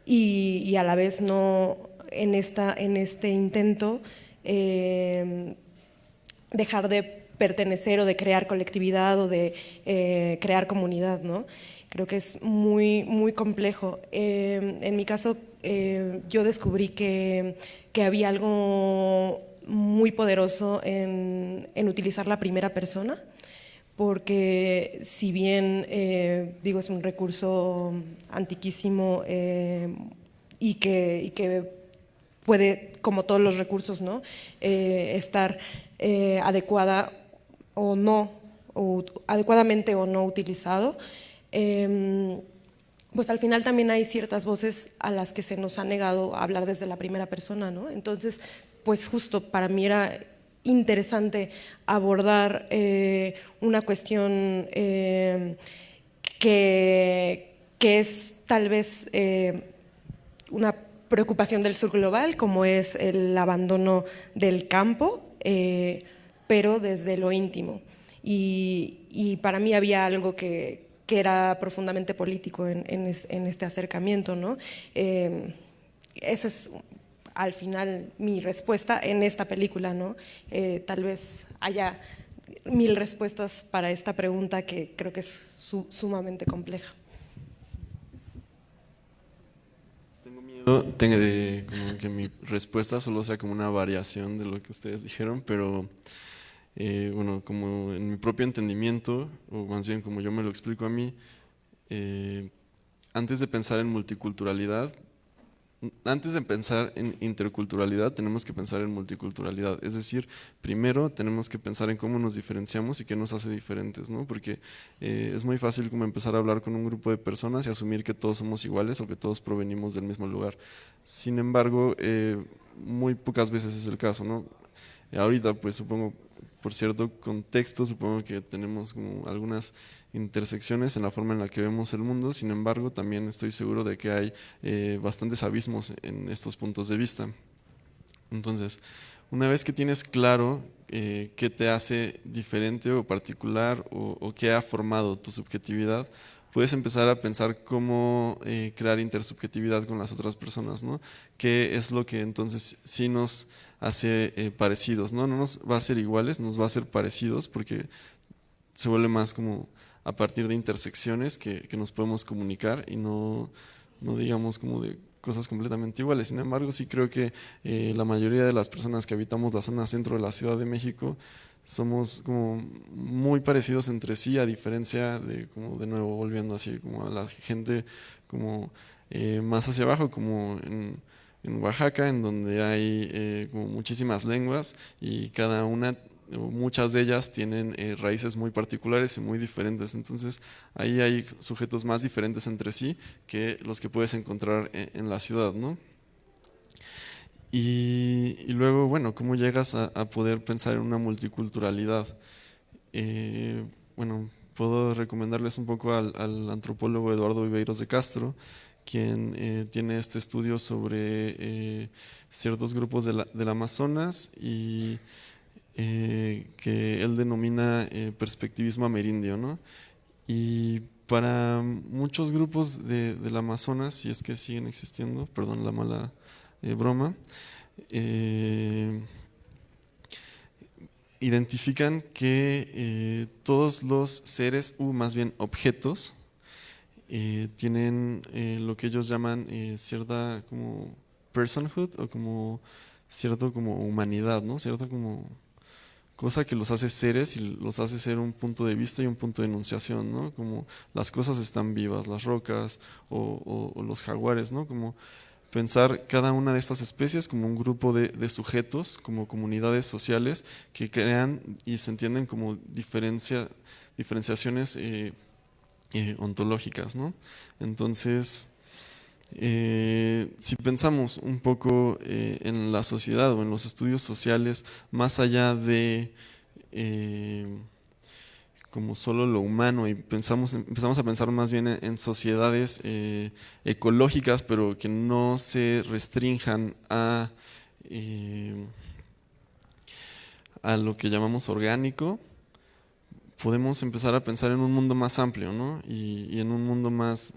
Y a la vez no en este intento dejar de pertenecer o de crear colectividad o de crear comunidad, ¿no? Creo que es muy, muy complejo. En mi caso, yo descubrí que había algo muy poderoso en utilizar la primera persona, porque si bien, digo, es un recurso antiquísimo y que puede, como todos los recursos, ¿no? Estar adecuada o no, o adecuadamente o no utilizado, pues al final también hay ciertas voces a las que se nos ha negado hablar desde la primera persona, ¿no? Entonces, pues justo para mí era interesante abordar una cuestión que es tal vez una preocupación del sur global, como es el abandono del campo, pero desde lo íntimo. Y y para mí había algo que era profundamente político en este acercamiento, ¿no? Esa es al final mi respuesta en esta película, ¿no? Tal vez haya 1000 respuestas para esta pregunta que creo que es sumamente compleja. Tengo miedo de como que mi respuesta solo sea como una variación de lo que ustedes dijeron, pero bueno, como en mi propio entendimiento, o más bien como yo me lo explico a mí, antes de pensar en multiculturalidad, antes de pensar en interculturalidad, tenemos que pensar en multiculturalidad. Es decir, primero tenemos que pensar en cómo nos diferenciamos y qué nos hace diferentes, ¿no? Porque es muy fácil como empezar a hablar con un grupo de personas y asumir que todos somos iguales o que todos provenimos del mismo lugar. Sin embargo, muy pocas veces es el caso, ¿no? Ahorita, pues supongo, por cierto contexto, supongo que tenemos como algunas intersecciones en la forma en la que vemos el mundo. Sin embargo, también estoy seguro de que hay bastantes abismos en estos puntos de vista. Entonces, una vez que tienes claro qué te hace diferente o particular o qué ha formado tu subjetividad, puedes empezar a pensar cómo crear intersubjetividad con las otras personas, ¿no? ¿Qué es lo que entonces sí nos hace parecidos, ¿no? No nos va a ser iguales, nos va a ser parecidos, porque se vuelve más como a partir de intersecciones que nos podemos comunicar y no digamos como de cosas completamente iguales. Sin embargo, sí creo que la mayoría de las personas que habitamos la zona centro de la Ciudad de México somos como muy parecidos entre sí, a diferencia de, como de nuevo, volviendo así como a la gente como más hacia abajo, como en Oaxaca, en donde hay como muchísimas lenguas y cada una, muchas de ellas tienen raíces muy particulares y muy diferentes. Entonces ahí hay sujetos más diferentes entre sí que los que puedes encontrar en la ciudad, ¿no? Y luego, bueno, ¿cómo llegas a poder pensar en una multiculturalidad? Bueno, puedo recomendarles un poco al antropólogo Eduardo Viveiros de Castro, quien tiene este estudio sobre ciertos grupos del Amazonas y que él denomina perspectivismo amerindio, ¿no? Y para muchos grupos del Amazonas, si es que siguen existiendo, perdón la mala broma, identifican que todos los seres, o más bien objetos, tienen lo que ellos llaman cierta como personhood o como cierto como humanidad, ¿no? Cierta como cosa que los hace seres y los hace ser un punto de vista y un punto de enunciación, ¿no? Como las cosas están vivas, las rocas o los jaguares, ¿no? Como pensar cada una de estas especies como un grupo de sujetos, como comunidades sociales que crean y se entienden como diferenciaciones ontológicas, ¿no? Entonces, si pensamos un poco en la sociedad o en los estudios sociales, más allá de como solo lo humano, y empezamos a pensar más bien en sociedades ecológicas, pero que no se restrinjan a lo que llamamos orgánico, podemos empezar a pensar en un mundo más amplio, ¿no? Y en un mundo más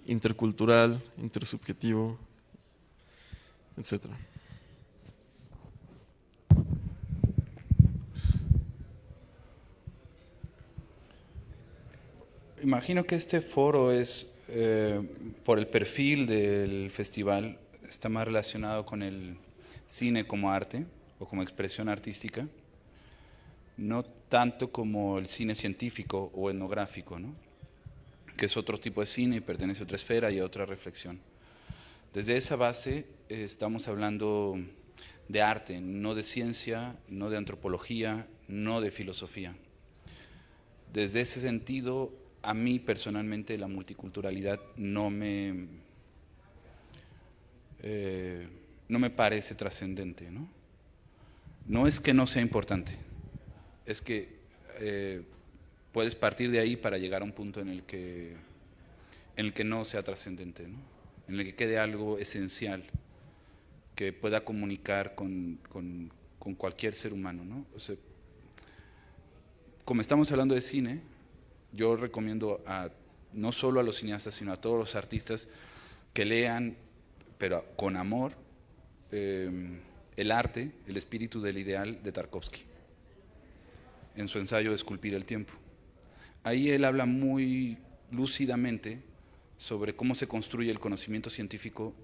intercultural, intersubjetivo, etcétera. Imagino que este foro es, por el perfil del festival, está más relacionado con el cine como arte o como expresión artística, no tanto como el cine científico o etnográfico, ¿no? Que es otro tipo de cine y pertenece a otra esfera y a otra reflexión. Desde esa base estamos hablando de arte, no de ciencia, no de antropología, no de filosofía. Desde ese sentido, a mí personalmente la multiculturalidad no me parece trascendente, ¿no? No es que no sea importante, es que puedes partir de ahí para llegar a un punto en el que no sea trascendente, ¿no? En el que quede algo esencial que pueda comunicar con cualquier ser humano, ¿no? O sea, como estamos hablando de cine, yo recomiendo no solo a los cineastas, sino a todos los artistas que lean, pero con amor, el arte, el espíritu del ideal de Tarkovsky, en su ensayo Esculpir el tiempo. Ahí él habla muy lúcidamente sobre cómo se construye el conocimiento científico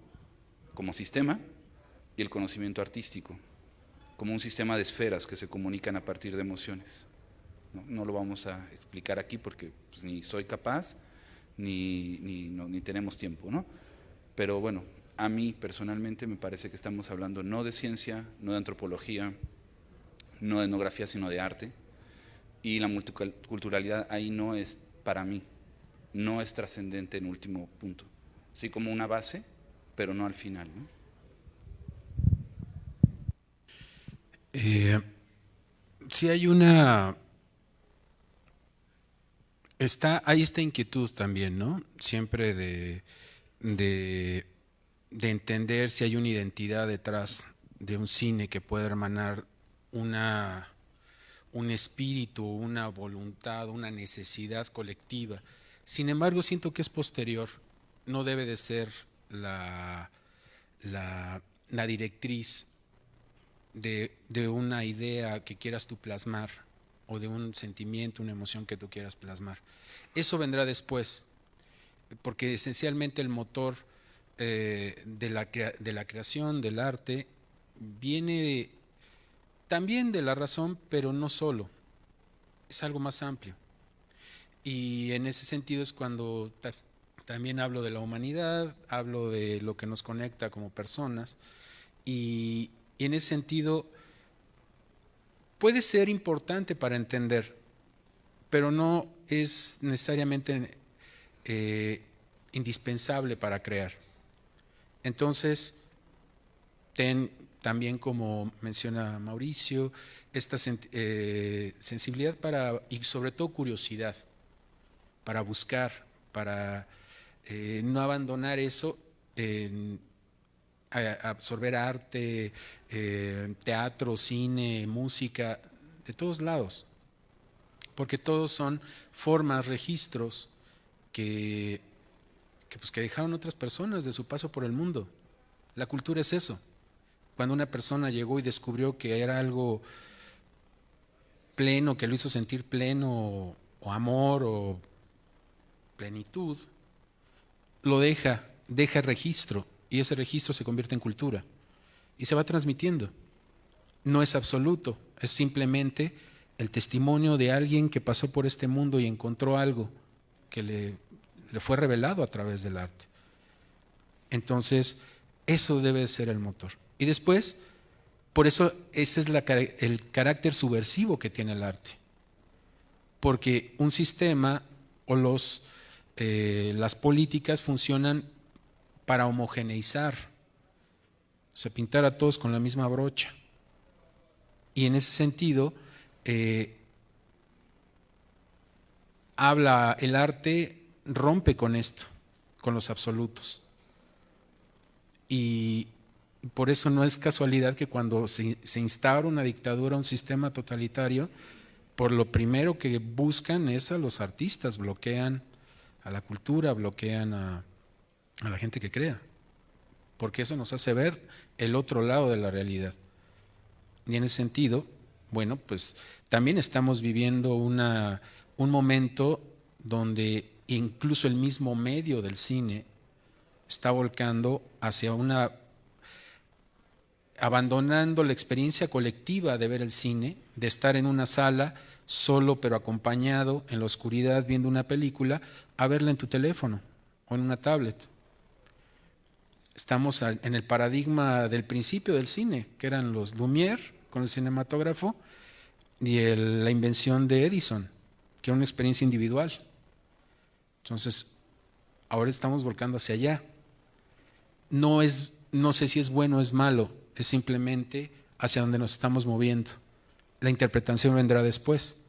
como sistema y el conocimiento artístico como un sistema de esferas que se comunican a partir de emociones. No lo vamos a explicar aquí porque pues, ni soy capaz ni tenemos tiempo, ¿no? Pero bueno, a mí personalmente me parece que estamos hablando no de ciencia, no de antropología, no de etnografía, sino de arte. Y la multiculturalidad ahí no es, para mí, no es trascendente en último punto. Sí como una base, pero no al final, ¿no? Sí hay hay esta inquietud también, ¿no? Siempre de entender si hay una identidad detrás de un cine que puede hermanar un espíritu, una voluntad, una necesidad colectiva. Sin embargo, siento que es posterior, no debe de ser la directriz de una idea que quieras tú plasmar o de un sentimiento, una emoción que tú quieras plasmar. Eso vendrá después, porque esencialmente el motor de la creación, del arte, viene también de la razón, pero no solo, es algo más amplio. Y en ese sentido es cuando también hablo de la humanidad, hablo de lo que nos conecta como personas, y en ese sentido puede ser importante para entender, pero no es necesariamente indispensable para crear. Entonces, también como menciona Mauricio, esta sensibilidad y sobre todo curiosidad, para buscar, para no abandonar eso, absorber arte, teatro, cine, música, de todos lados, porque todos son formas, registros que dejaron otras personas de su paso por el mundo. La cultura es eso. Cuando una persona llegó y descubrió que era algo pleno, que lo hizo sentir pleno, o amor, o plenitud, lo deja registro, y ese registro se convierte en cultura y se va transmitiendo. No es absoluto, es simplemente el testimonio de alguien que pasó por este mundo y encontró algo que le fue revelado a través del arte. Entonces, eso debe ser el motor. Y después, por eso ese es el carácter subversivo que tiene el arte. Porque un sistema o las políticas funcionan para homogeneizar, o sea, pintar a todos con la misma brocha. Y en ese sentido, el arte rompe con esto, con los absolutos. Y por eso no es casualidad que cuando se instaura una dictadura, un sistema totalitario, por lo primero que buscan es a los artistas, bloquean a la cultura, bloquean a la gente que crea, porque eso nos hace ver el otro lado de la realidad. Y en ese sentido, bueno, pues también estamos viviendo un momento donde incluso el mismo medio del cine está volcando hacia abandonando la experiencia colectiva de ver el cine, de estar en una sala solo pero acompañado en la oscuridad viendo una película, a verla en tu teléfono o en una tablet. Estamos en el paradigma del principio del cine, que eran los Lumière con el cinematógrafo y la invención de Edison, que era una experiencia individual. Entonces, ahora estamos volcando hacia allá. No sé si es bueno o es malo, es simplemente hacia donde nos estamos moviendo. La interpretación vendrá después,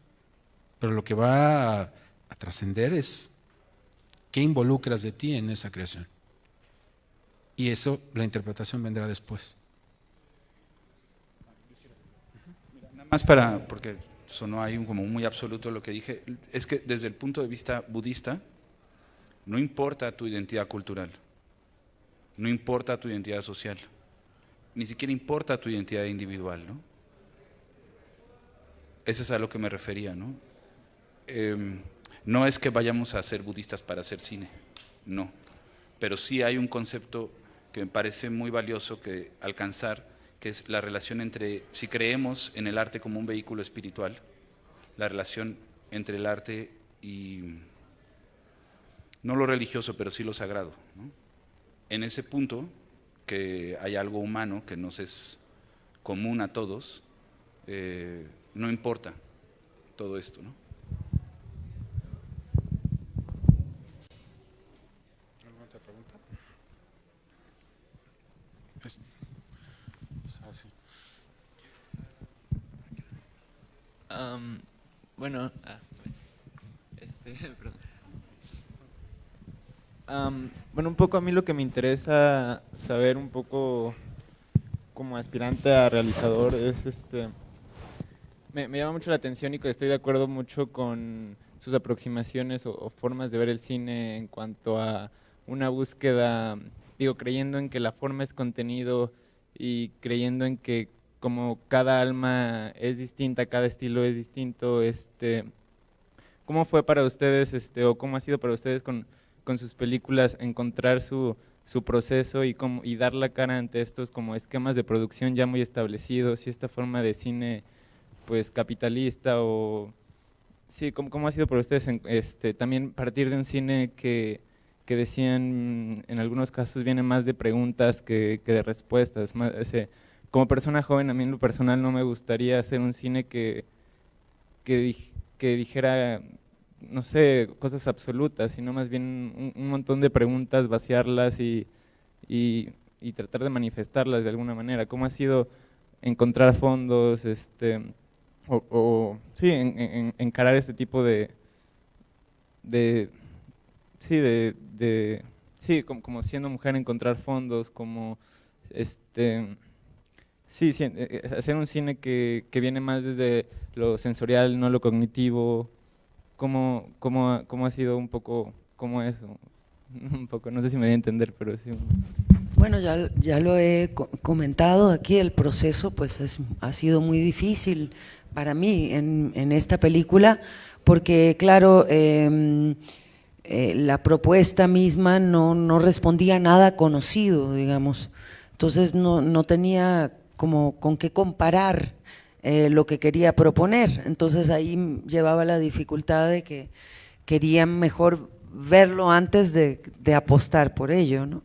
pero lo que va a trascender es qué involucras de ti en esa creación. Y eso, la interpretación vendrá después. Nada más porque sonó ahí como muy absoluto lo que dije, es que desde el punto de vista budista, no importa tu identidad cultural, no importa tu identidad social, ni siquiera importa tu identidad individual, ¿no? Eso es a lo que me refería, ¿no? No es que vayamos a ser budistas para hacer cine, no, pero sí hay un concepto que me parece muy valioso que alcanzar, que es la relación entre, si creemos en el arte como un vehículo espiritual, la relación entre el arte y, no lo religioso, pero sí lo sagrado, ¿no? En ese punto, que hay algo humano que nos es común a todos, no importa todo esto, ¿no? ¿Alguna otra pregunta? Pues así. Bueno, perdón. Bueno, un poco a mí lo que me interesa saber un poco como aspirante a realizador es me llama mucho la atención y que estoy de acuerdo mucho con sus aproximaciones o formas de ver el cine en cuanto a una búsqueda, digo, creyendo en que la forma es contenido y creyendo en que como cada alma es distinta, cada estilo es distinto, ¿cómo fue para ustedes o cómo ha sido para ustedes con sus películas encontrar su proceso y dar la cara ante estos como esquemas de producción ya muy establecidos y esta forma de cine pues capitalista o sí, ¿cómo ha sido para ustedes también partir de un cine que decían en algunos casos viene más de preguntas que de respuestas? Como persona joven, a mí en lo personal no me gustaría hacer un cine que dijera, no sé, cosas absolutas, sino más bien un montón de preguntas, vaciarlas y tratar de manifestarlas de alguna manera. ¿Cómo ha sido encontrar fondos, sí, encarar este tipo sí, como siendo mujer encontrar fondos, como sí, hacer un cine que viene más desde lo sensorial, no lo cognitivo? ¿Cómo ha sido un poco como eso? Un poco, no sé si me voy a entender, pero sí. Bueno, ya lo he comentado aquí, el proceso pues ha sido muy difícil para mí en esta película, porque claro, la propuesta misma no respondía a nada conocido, digamos, entonces no tenía como con qué comparar lo que quería proponer, entonces ahí llevaba la dificultad de que querían mejor verlo antes de apostar por ello, ¿no?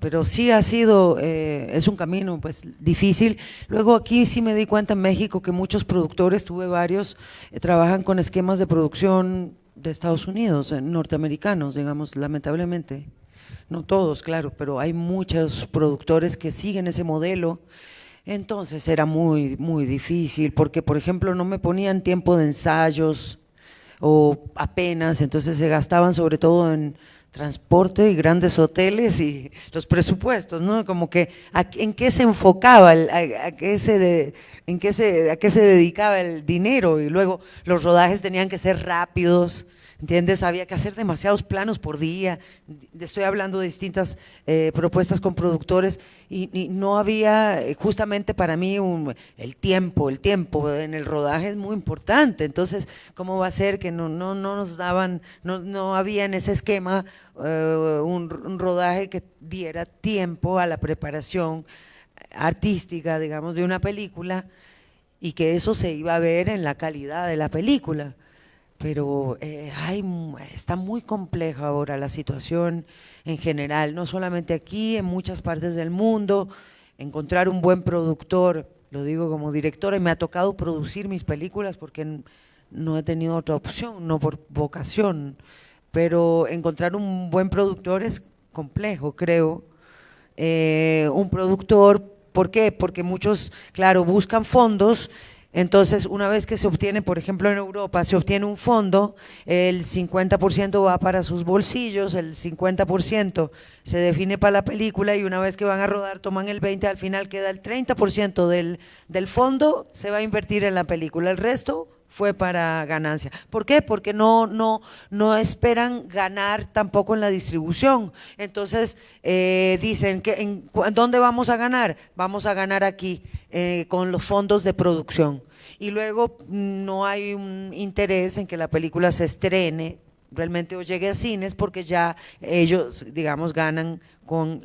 Pero sí ha sido, es un camino pues difícil. Luego aquí sí me di cuenta en México que muchos productores, tuve varios, trabajan con esquemas de producción de Estados Unidos, norteamericanos, digamos, lamentablemente. No todos, claro, pero hay muchos productores que siguen ese modelo. Entonces era muy difícil, porque por ejemplo no me ponían tiempo de ensayos o apenas, entonces se gastaban sobre todo en transporte y grandes hoteles y los presupuestos, ¿no? Como que en qué se enfocaba, a qué se dedicaba el dinero, y luego los rodajes tenían que ser rápidos, ¿entiendes? Había que hacer demasiados planos por día. Estoy hablando de distintas propuestas con productores y no había, justamente para mí, el tiempo en el rodaje es muy importante. Entonces, ¿cómo va a ser que no nos daban, no había en ese esquema un rodaje que diera tiempo a la preparación artística, digamos, de una película, y que eso se iba a ver en la calidad de la película? Pero está muy compleja ahora la situación en general, no solamente aquí, en muchas partes del mundo. Encontrar un buen productor, lo digo como directora, y me ha tocado producir mis películas porque no he tenido otra opción, no por vocación, pero encontrar un buen productor es complejo, creo. Un productor, ¿por qué? Porque muchos, claro, buscan fondos. Entonces, una vez que se obtiene, por ejemplo en Europa, se obtiene un fondo, el 50% va para sus bolsillos, el 50% se define para la película, y una vez que van a rodar toman el 20%, al final queda el 30% del fondo, se va a invertir en la película, el resto fue para ganancia. ¿Por qué? Porque no esperan ganar tampoco en la distribución. Entonces dicen que ¿dónde vamos a ganar? Vamos a ganar aquí con los fondos de producción. Y luego no hay un interés en que la película se estrene realmente o llegue a cines, porque ya ellos, digamos, ganan con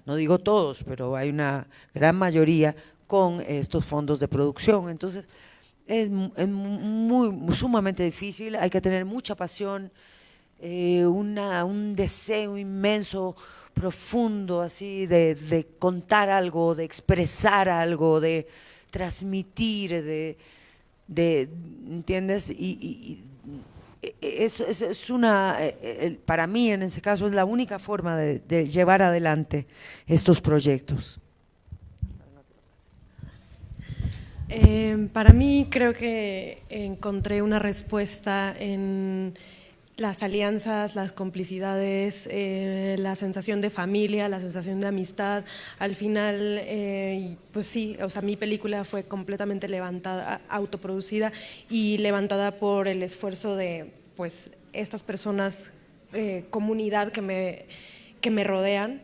no digo todos, pero hay una gran mayoría con estos fondos de producción. Entonces es sumamente difícil, hay que tener mucha pasión, un deseo inmenso, profundo, así de contar algo, de expresar algo, de transmitir, ¿entiendes? Y es una, para mí en ese caso es la única forma de llevar adelante estos proyectos. Para mí creo que encontré una respuesta en las alianzas, las complicidades, la sensación de familia, la sensación de amistad. Al final, pues sí, o sea, mi película fue completamente levantada, autoproducida y levantada por el esfuerzo de pues estas personas, comunidad que me rodean.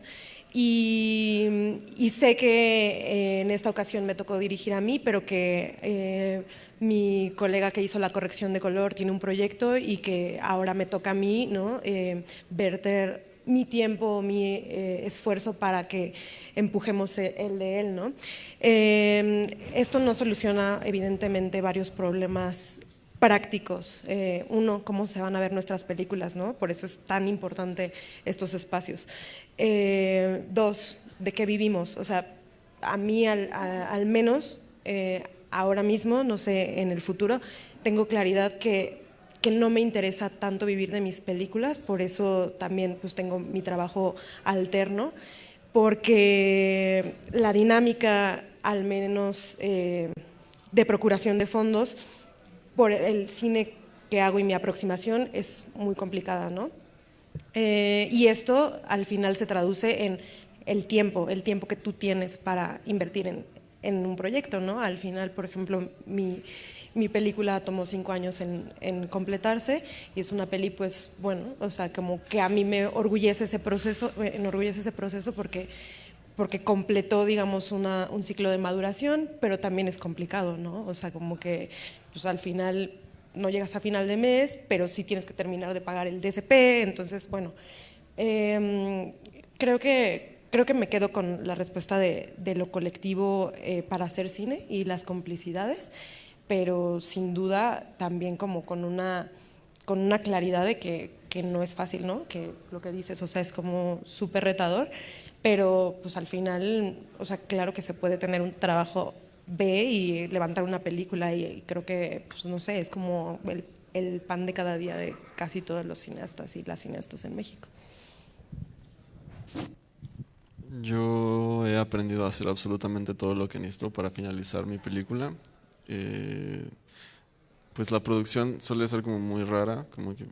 Y sé que en esta ocasión me tocó dirigir a mí, pero que mi colega que hizo la corrección de color tiene un proyecto y que ahora me toca a mí, ¿no? Verter mi tiempo, mi esfuerzo para que empujemos el de él, ¿no? Esto no soluciona evidentemente varios problemas prácticos. Uno, cómo se van a ver nuestras películas, ¿no? Por eso es tan importante estos espacios. Dos, de qué vivimos. O sea, a mí al menos ahora mismo, no sé, en el futuro, tengo claridad que no me interesa tanto vivir de mis películas, por eso también pues tengo mi trabajo alterno, porque la dinámica, al menos de procuración de fondos, por el cine que hago y mi aproximación es muy complicada, ¿no? Y esto al final se traduce en el tiempo que tú tienes para invertir en un proyecto, ¿no? Al final, por ejemplo, mi película tomó 5 años en completarse y es una peli, pues, bueno, o sea, como que a mí me enorgullece ese proceso porque completó, digamos, un ciclo de maduración, pero también es complicado, ¿no? O sea, como que pues al final no llegas a final de mes, pero sí tienes que terminar de pagar el DSP, entonces, bueno, creo que me quedo con la respuesta de lo colectivo para hacer cine y las complicidades, pero sin duda también como con una claridad de que no es fácil, ¿no? Que lo que dices, o sea, es como súper retador, pero pues al final, o sea, claro que se puede tener un trabajo B y levantar una película y creo que, pues no sé, es como el pan de cada día de casi todos los cineastas y las cineastas en México. Yo he aprendido a hacer absolutamente todo lo que necesito para finalizar mi película. Pues la producción suele ser como muy rara, como que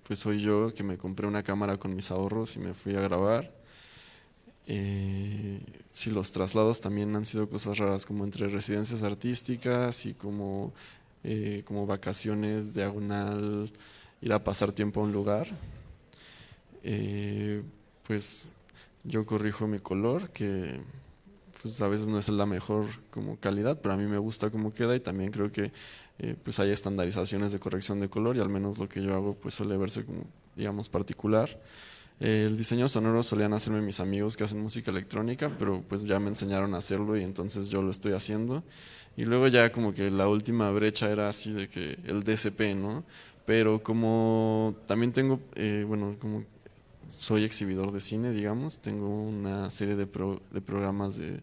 pues soy yo que me compré una cámara con mis ahorros y me fui a grabar. Sí, los traslados también han sido cosas raras, como entre residencias artísticas y como vacaciones diagonal, ir a pasar tiempo a un lugar. Pues yo corrijo mi color, que pues a veces no es la mejor como calidad, pero a mí me gusta cómo queda y también creo que pues hay estandarizaciones de corrección de color y al menos lo que yo hago pues suele verse como, digamos, particular. El diseño sonoro solían hacerme mis amigos que hacen música electrónica, pero pues ya me enseñaron a hacerlo y entonces yo lo estoy haciendo. Y luego ya como que la última brecha era así de que el DSP, ¿no? Pero como también tengo, bueno, como soy exhibidor de cine, digamos, tengo una serie de programas de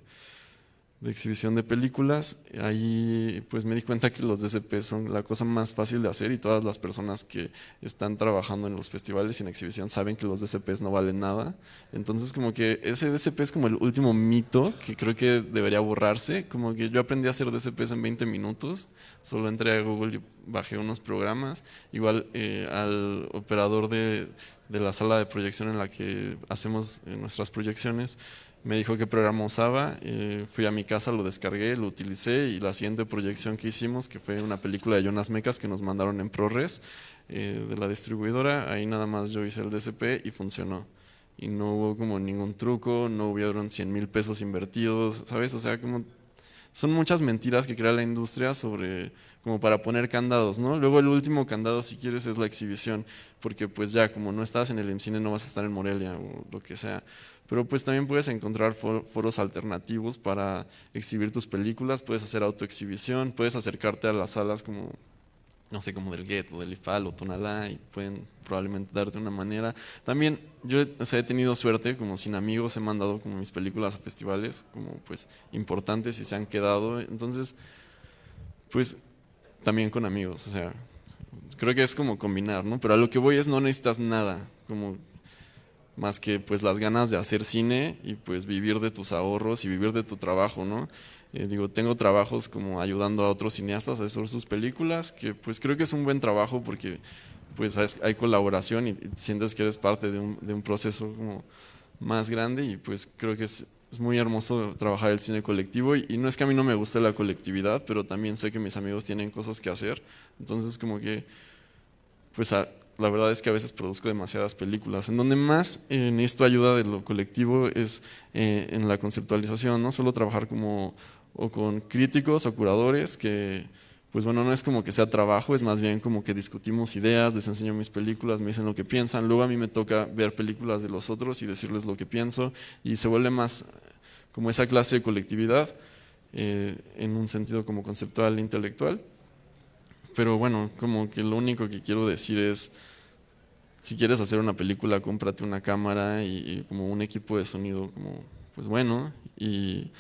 exhibición de películas, ahí pues me di cuenta que los DSP son la cosa más fácil de hacer y todas las personas que están trabajando en los festivales y en exhibición saben que los DSPs no valen nada, entonces como que ese DSP es como el último mito que creo que debería borrarse, como que yo aprendí a hacer DSPs en 20 minutos, solo entré a Google y bajé unos programas, igual al operador de la sala de proyección en la que hacemos nuestras proyecciones, me dijo qué programa usaba, fui a mi casa, lo descargué, lo utilicé y la siguiente proyección que hicimos, que fue una película de Jonas Mekas que nos mandaron en ProRes de la distribuidora, ahí nada más yo hice el DCP y funcionó. Y no hubo como ningún truco, no hubieron 100,000 pesos invertidos, ¿sabes? O sea, como son muchas mentiras que crea la industria sobre como para poner candados, ¿no? Luego el último candado, si quieres, es la exhibición, porque pues ya como no estás en el IMCINE no vas a estar en Morelia o lo que sea. Pero pues también puedes encontrar foros alternativos para exhibir tus películas, puedes hacer autoexhibición, puedes acercarte a las salas como, no sé, como del Get o del IFAL o Tonalá y pueden probablemente darte una manera. También yo, o sea, he tenido suerte, como sin amigos he mandado como mis películas a festivales como pues importantes y se han quedado, entonces pues también con amigos, o sea, creo que es como combinar, ¿no? Pero a lo que voy es no necesitas nada, como más que pues las ganas de hacer cine y pues vivir de tus ahorros y vivir de tu trabajo, ¿no? Digo, tengo trabajos como ayudando a otros cineastas a hacer sus películas, que pues creo que es un buen trabajo porque pues hay colaboración y sientes que eres parte de un proceso como más grande y pues creo que es muy hermoso trabajar el cine colectivo y no es que a mí no me guste la colectividad, pero también sé que mis amigos tienen cosas que hacer, entonces como que pues la verdad es que a veces produzco demasiadas películas. En donde más necesito ayuda de lo colectivo es en la conceptualización, no solo trabajar como o con críticos o curadores que pues bueno, no es como que sea trabajo, es más bien como que discutimos ideas, les enseño mis películas, me dicen lo que piensan, luego a mí me toca ver películas de los otros y decirles lo que pienso y se vuelve más como esa clase de colectividad en un sentido como conceptual e intelectual. Pero bueno, como que lo único que quiero decir es, si quieres hacer una película, cómprate una cámara y como un equipo de sonido como pues bueno y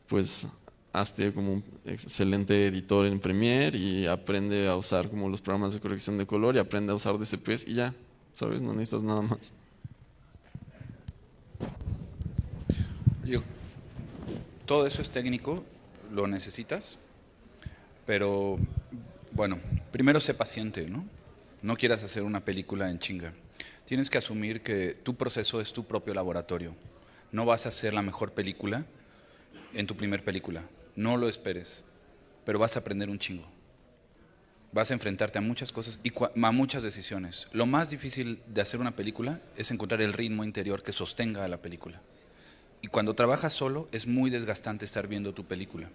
pues hazte como un excelente editor en Premiere y aprende a usar como los programas de corrección de color y aprende a usar DCPs y ya, ¿sabes? No necesitas nada más. Todo eso es técnico, lo necesitas, pero bueno, primero sé paciente, ¿no? No quieras hacer una película en chinga. Tienes que asumir que tu proceso es tu propio laboratorio. No vas a hacer la mejor película en tu primer película. No lo esperes, pero vas a aprender un chingo. Vas a enfrentarte a muchas cosas y a muchas decisiones. Lo más difícil de hacer una película es encontrar el ritmo interior que sostenga a la película. Y cuando trabajas solo es muy desgastante estar viendo tu película.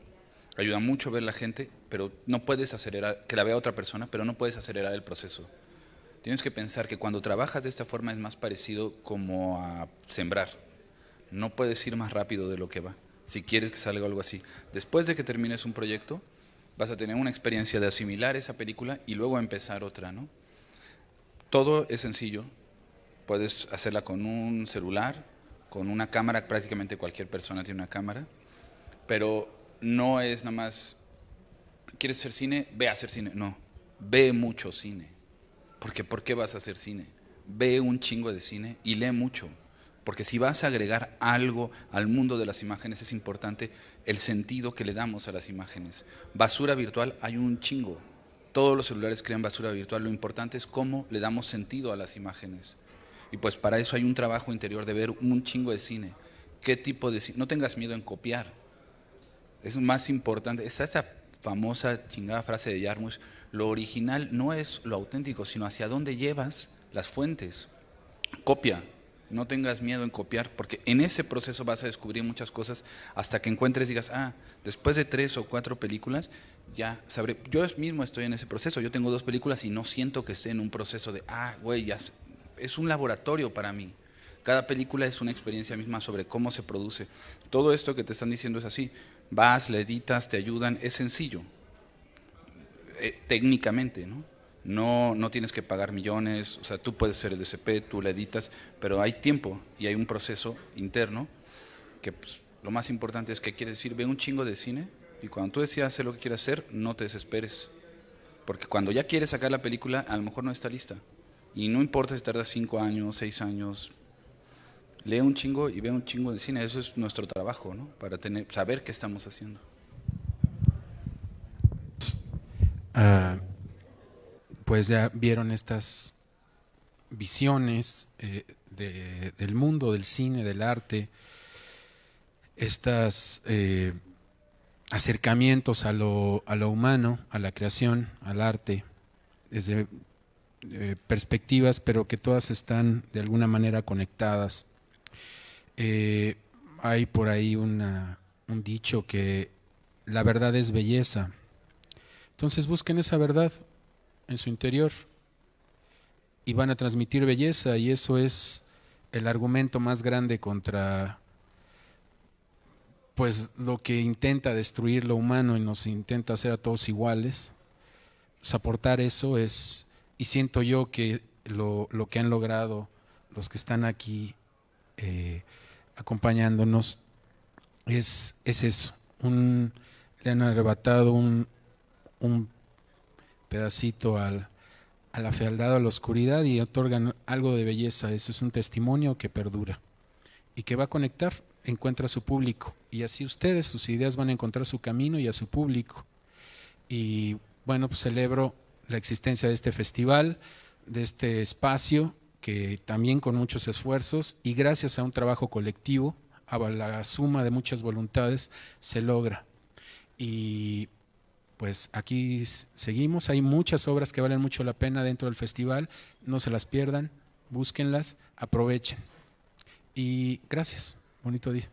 Ayuda mucho ver la gente, pero no puedes acelerar, que la vea otra persona, pero no puedes acelerar el proceso. Tienes que pensar que cuando trabajas de esta forma es más parecido como a sembrar. No puedes ir más rápido de lo que va, si quieres que salga algo así. Después de que termines un proyecto, vas a tener una experiencia de asimilar esa película y luego empezar otra, ¿no? Todo es sencillo. Puedes hacerla con un celular, con una cámara, prácticamente cualquier persona tiene una cámara, pero no es nada más, ¿quieres hacer cine? Ve a hacer cine. No, ve mucho cine. Porque ¿por qué vas a hacer cine? Ve un chingo de cine y lee mucho. Porque si vas a agregar algo al mundo de las imágenes, es importante el sentido que le damos a las imágenes. Basura virtual hay un chingo. Todos los celulares crean basura virtual. Lo importante es cómo le damos sentido a las imágenes. Y pues para eso hay un trabajo interior de ver un chingo de cine. ¿Qué tipo de cine? No tengas miedo en copiar. Es más importante. Está esa famosa chingada frase de Jarmusch: lo original no es lo auténtico, sino hacia dónde llevas las fuentes. Copia. No tengas miedo en copiar, porque en ese proceso vas a descubrir muchas cosas hasta que encuentres, digas, después de 3 o 4 películas, ya sabré. Yo mismo estoy en ese proceso. Yo tengo 2 películas y no siento que esté en un proceso de, güey, ya es un laboratorio para mí. Cada película es una experiencia misma sobre cómo se produce. Todo esto que te están diciendo es así. Vas, le editas, te ayudan, es sencillo. Técnicamente, ¿no? No tienes que pagar millones, o sea, tú puedes hacer el DCP, tú le editas, pero hay tiempo y hay un proceso interno que pues, lo más importante es que quiere decir, ve un chingo de cine y cuando tú decidas hacer lo que quieras hacer, no te desesperes. Porque cuando ya quieres sacar la película, a lo mejor no está lista. Y no importa si tardas 5 años, 6 años, lee un chingo y ve un chingo de cine. Eso es nuestro trabajo, ¿no? Para saber qué estamos haciendo. Pues ya vieron estas visiones del mundo, del cine, del arte. estas acercamientos a lo humano, a la creación, al arte, desde perspectivas, pero que todas están de alguna manera conectadas. Hay por ahí un dicho que la verdad es belleza. Entonces busquen esa verdad en su interior y van a transmitir belleza, y eso es el argumento más grande contra pues lo que intenta destruir lo humano y nos intenta hacer a todos iguales. Pues aportar eso es, y siento yo que lo que han logrado los que están aquí acompañándonos es eso. Le han arrebatado un pedacito a la fealdad, a la oscuridad, y otorgan algo de belleza. Eso es un testimonio que perdura y que va a conectar, encuentra a su público, y así ustedes, sus ideas van a encontrar su camino y a su público. Y bueno, pues celebro la existencia de este festival, de este espacio, que también con muchos esfuerzos y gracias a un trabajo colectivo, a la suma de muchas voluntades, se logra. Y pues aquí seguimos, hay muchas obras que valen mucho la pena dentro del festival, no se las pierdan, búsquenlas, aprovechen. Y gracias, bonito día.